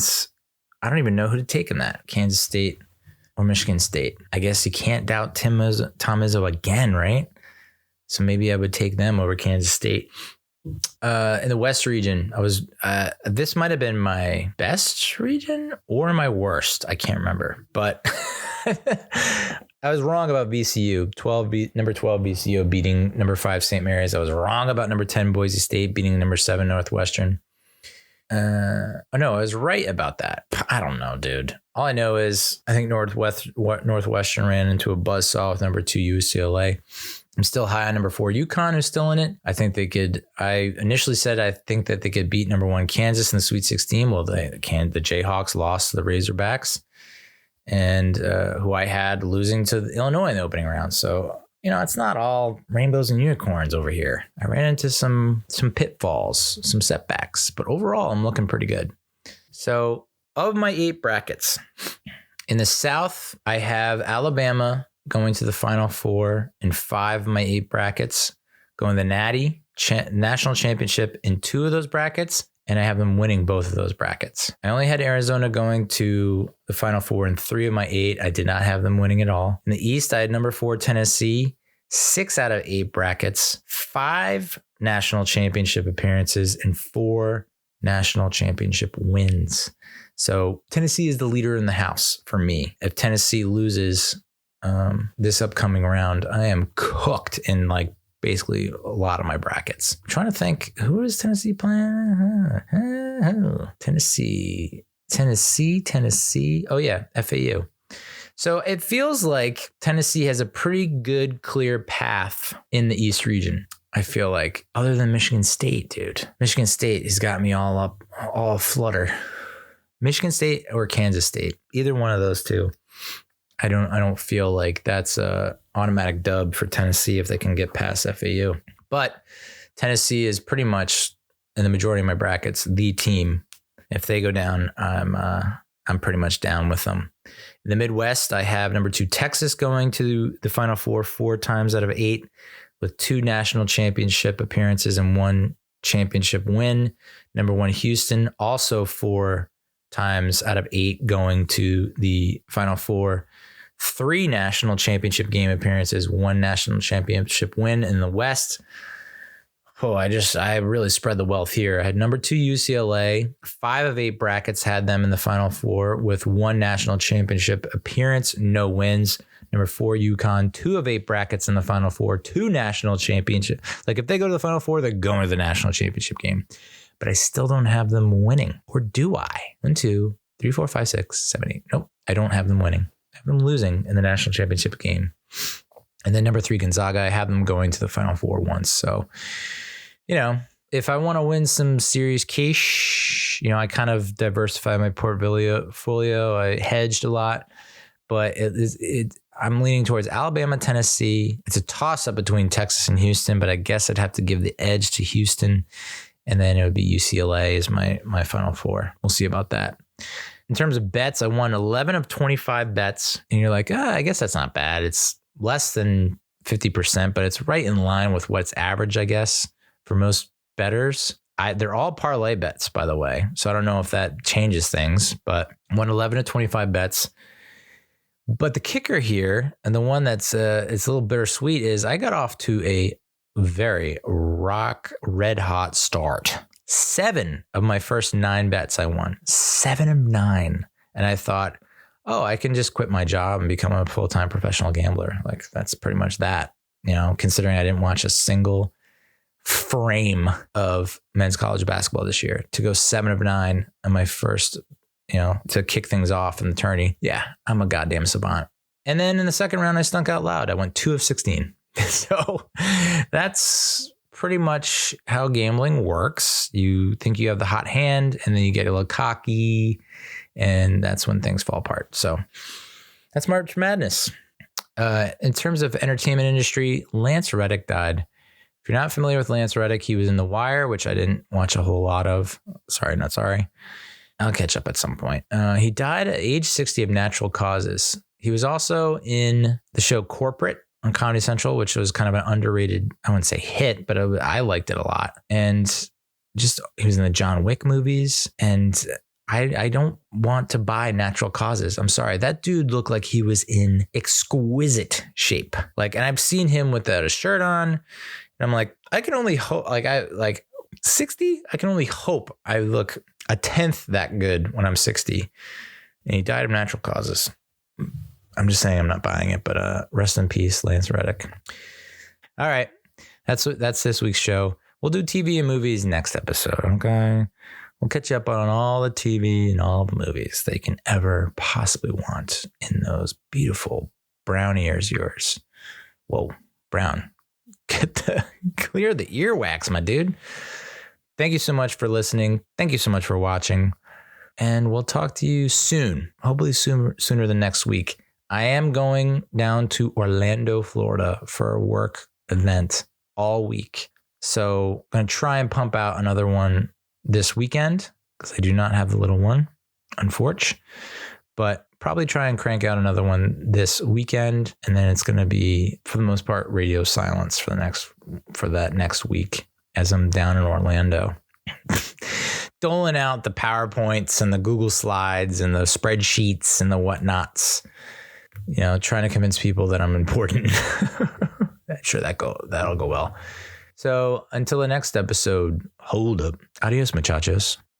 I don't even know who to take in that, Kansas State or Michigan State. I guess you can't doubt Tom Izzo again, right? So maybe I would take them over Kansas State. In the West region, this might have been my best region or my worst. I can't remember, but I was wrong about VCU. Number 12 VCU beating number 5 St. Mary's. I was wrong about number 10 Boise State beating number 7 Northwestern. I was right about that. I don't know, dude. All I know is I think Northwestern ran into a buzzsaw with number 2 UCLA. I'm still high on number 4 UConn, who's still in it. I initially said I think that they could beat number 1 Kansas in the Sweet 16. Well, the Jayhawks lost to the Razorbacks, and who I had losing to Illinois in the opening round. So, it's not all rainbows and unicorns over here. I ran into some pitfalls, some setbacks, but overall I'm looking pretty good. So of my 8 brackets, in the South, I have Alabama going to the Final Four in 5 of my 8 brackets, going to the Natty National Championship in 2 of those brackets, and I have them winning both of those brackets. I only had Arizona going to the Final Four in 3 of my 8. I did not have them winning at all. In the East, I had number 4 Tennessee, 6 out of 8 brackets, 5 national championship appearances, and 4 national championship wins. So Tennessee is the leader in the house for me. If Tennessee loses this upcoming round, I am cooked in like basically a lot of my brackets. I'm trying to think, who is Tennessee playing? Tennessee. Oh yeah, FAU. So it feels like Tennessee has a pretty good, clear path in the East region. I feel like, other than Michigan State, dude. Michigan State has got me all flutter. Michigan State or Kansas State, either one of those two. I don't feel like that's a automatic dub for Tennessee if they can get past FAU. But Tennessee is pretty much, in the majority of my brackets, the team. If they go down, I'm pretty much down with them. In the Midwest, I have number 2 Texas going to the Final Four 4 times out of 8, with 2 national championship appearances and 1 championship win. Number 1 Houston, also 4 times out of 8 going to the Final Four. 3 national championship game appearances, 1 national championship win. In the West, I really spread the wealth here. I had number 2 UCLA, 5 of 8 brackets had them in the Final Four with 1 national championship appearance, no wins. Number 4 UConn, 2 of 8 brackets in the Final Four, 2 national championship. Like if they go to the Final Four, they're going to the national championship game. But I still don't have them winning. Or do I? 1, 2, 3, 4, 5, 6, 7, 8. Nope, I don't have them winning. I have them losing in the national championship game. And then number 3 Gonzaga, I have them going to the Final Four once. So if I want to win some serious cash, I kind of diversify my portfolio. I hedged a lot, but I'm leaning towards Alabama, Tennessee. It's a toss up between Texas and Houston, but I guess I'd have to give the edge to Houston. And then it would be UCLA as my final four. We'll see about that. In terms of bets, I won 11 of 25 bets. And you're like, I guess that's not bad. It's less than 50%, but it's right in line with what's average, I guess, for most bettors. They're all parlay bets, by the way. So I don't know if that changes things, but won 11 of 25 bets. But the kicker here, and the one that's it's a little bittersweet, is I got off to a very red hot start. 7 of my first 9 bets I won. 7 of 9. And I thought, I can just quit my job and become a full-time professional gambler. Like, that's pretty much that, considering I didn't watch a single frame of men's college basketball this year. To go 7 of 9 on my first, to kick things off in the tourney. Yeah, I'm a goddamn savant. And then in the second round, I stunk out loud. I went 2 of 16. So that's pretty much how gambling works. You think you have the hot hand, and then you get a little cocky, and that's when things fall apart. So that's March Madness. In terms of entertainment industry, Lance Reddick died. If you're not familiar with Lance Reddick, he was in The Wire, which I didn't watch a whole lot of. Sorry, not sorry. I'll catch up at some point. He died at age 60 of natural causes. He was also in the show Corporate on Comedy Central, which was kind of an underrated, I wouldn't say hit, but I liked it a lot. And just, he was in the John Wick movies. And I don't want to buy natural causes. I'm sorry. That dude looked like he was in exquisite shape. And I've seen him without a shirt on. And I'm like, I can only hope, 60, I can only hope I look a tenth that good when I'm 60. And he died of natural causes. I'm just saying I'm not buying it, but rest in peace, Lance Reddick. All right. That's this week's show. We'll do TV and movies next episode, okay? We'll catch you up on all the TV and all the movies that you can ever possibly want in those beautiful brown ears of yours. Whoa, brown. Clear the earwax, my dude. Thank you so much for listening. Thank you so much for watching. And we'll talk to you soon. Hopefully sooner than next week. I am going down to Orlando, Florida for a work event all week. So I'm going to try and pump out another one this weekend because I do not have the little one, unfortunately. But probably try and crank out another one this weekend. And then it's going to be, for the most part, radio silence for that next week as I'm down in Orlando. Doling out the PowerPoints and the Google Slides and the spreadsheets and the whatnots. Trying to convince people that I'm important. Sure, that'll go well. So until the next episode, hold up. Adios, muchachos.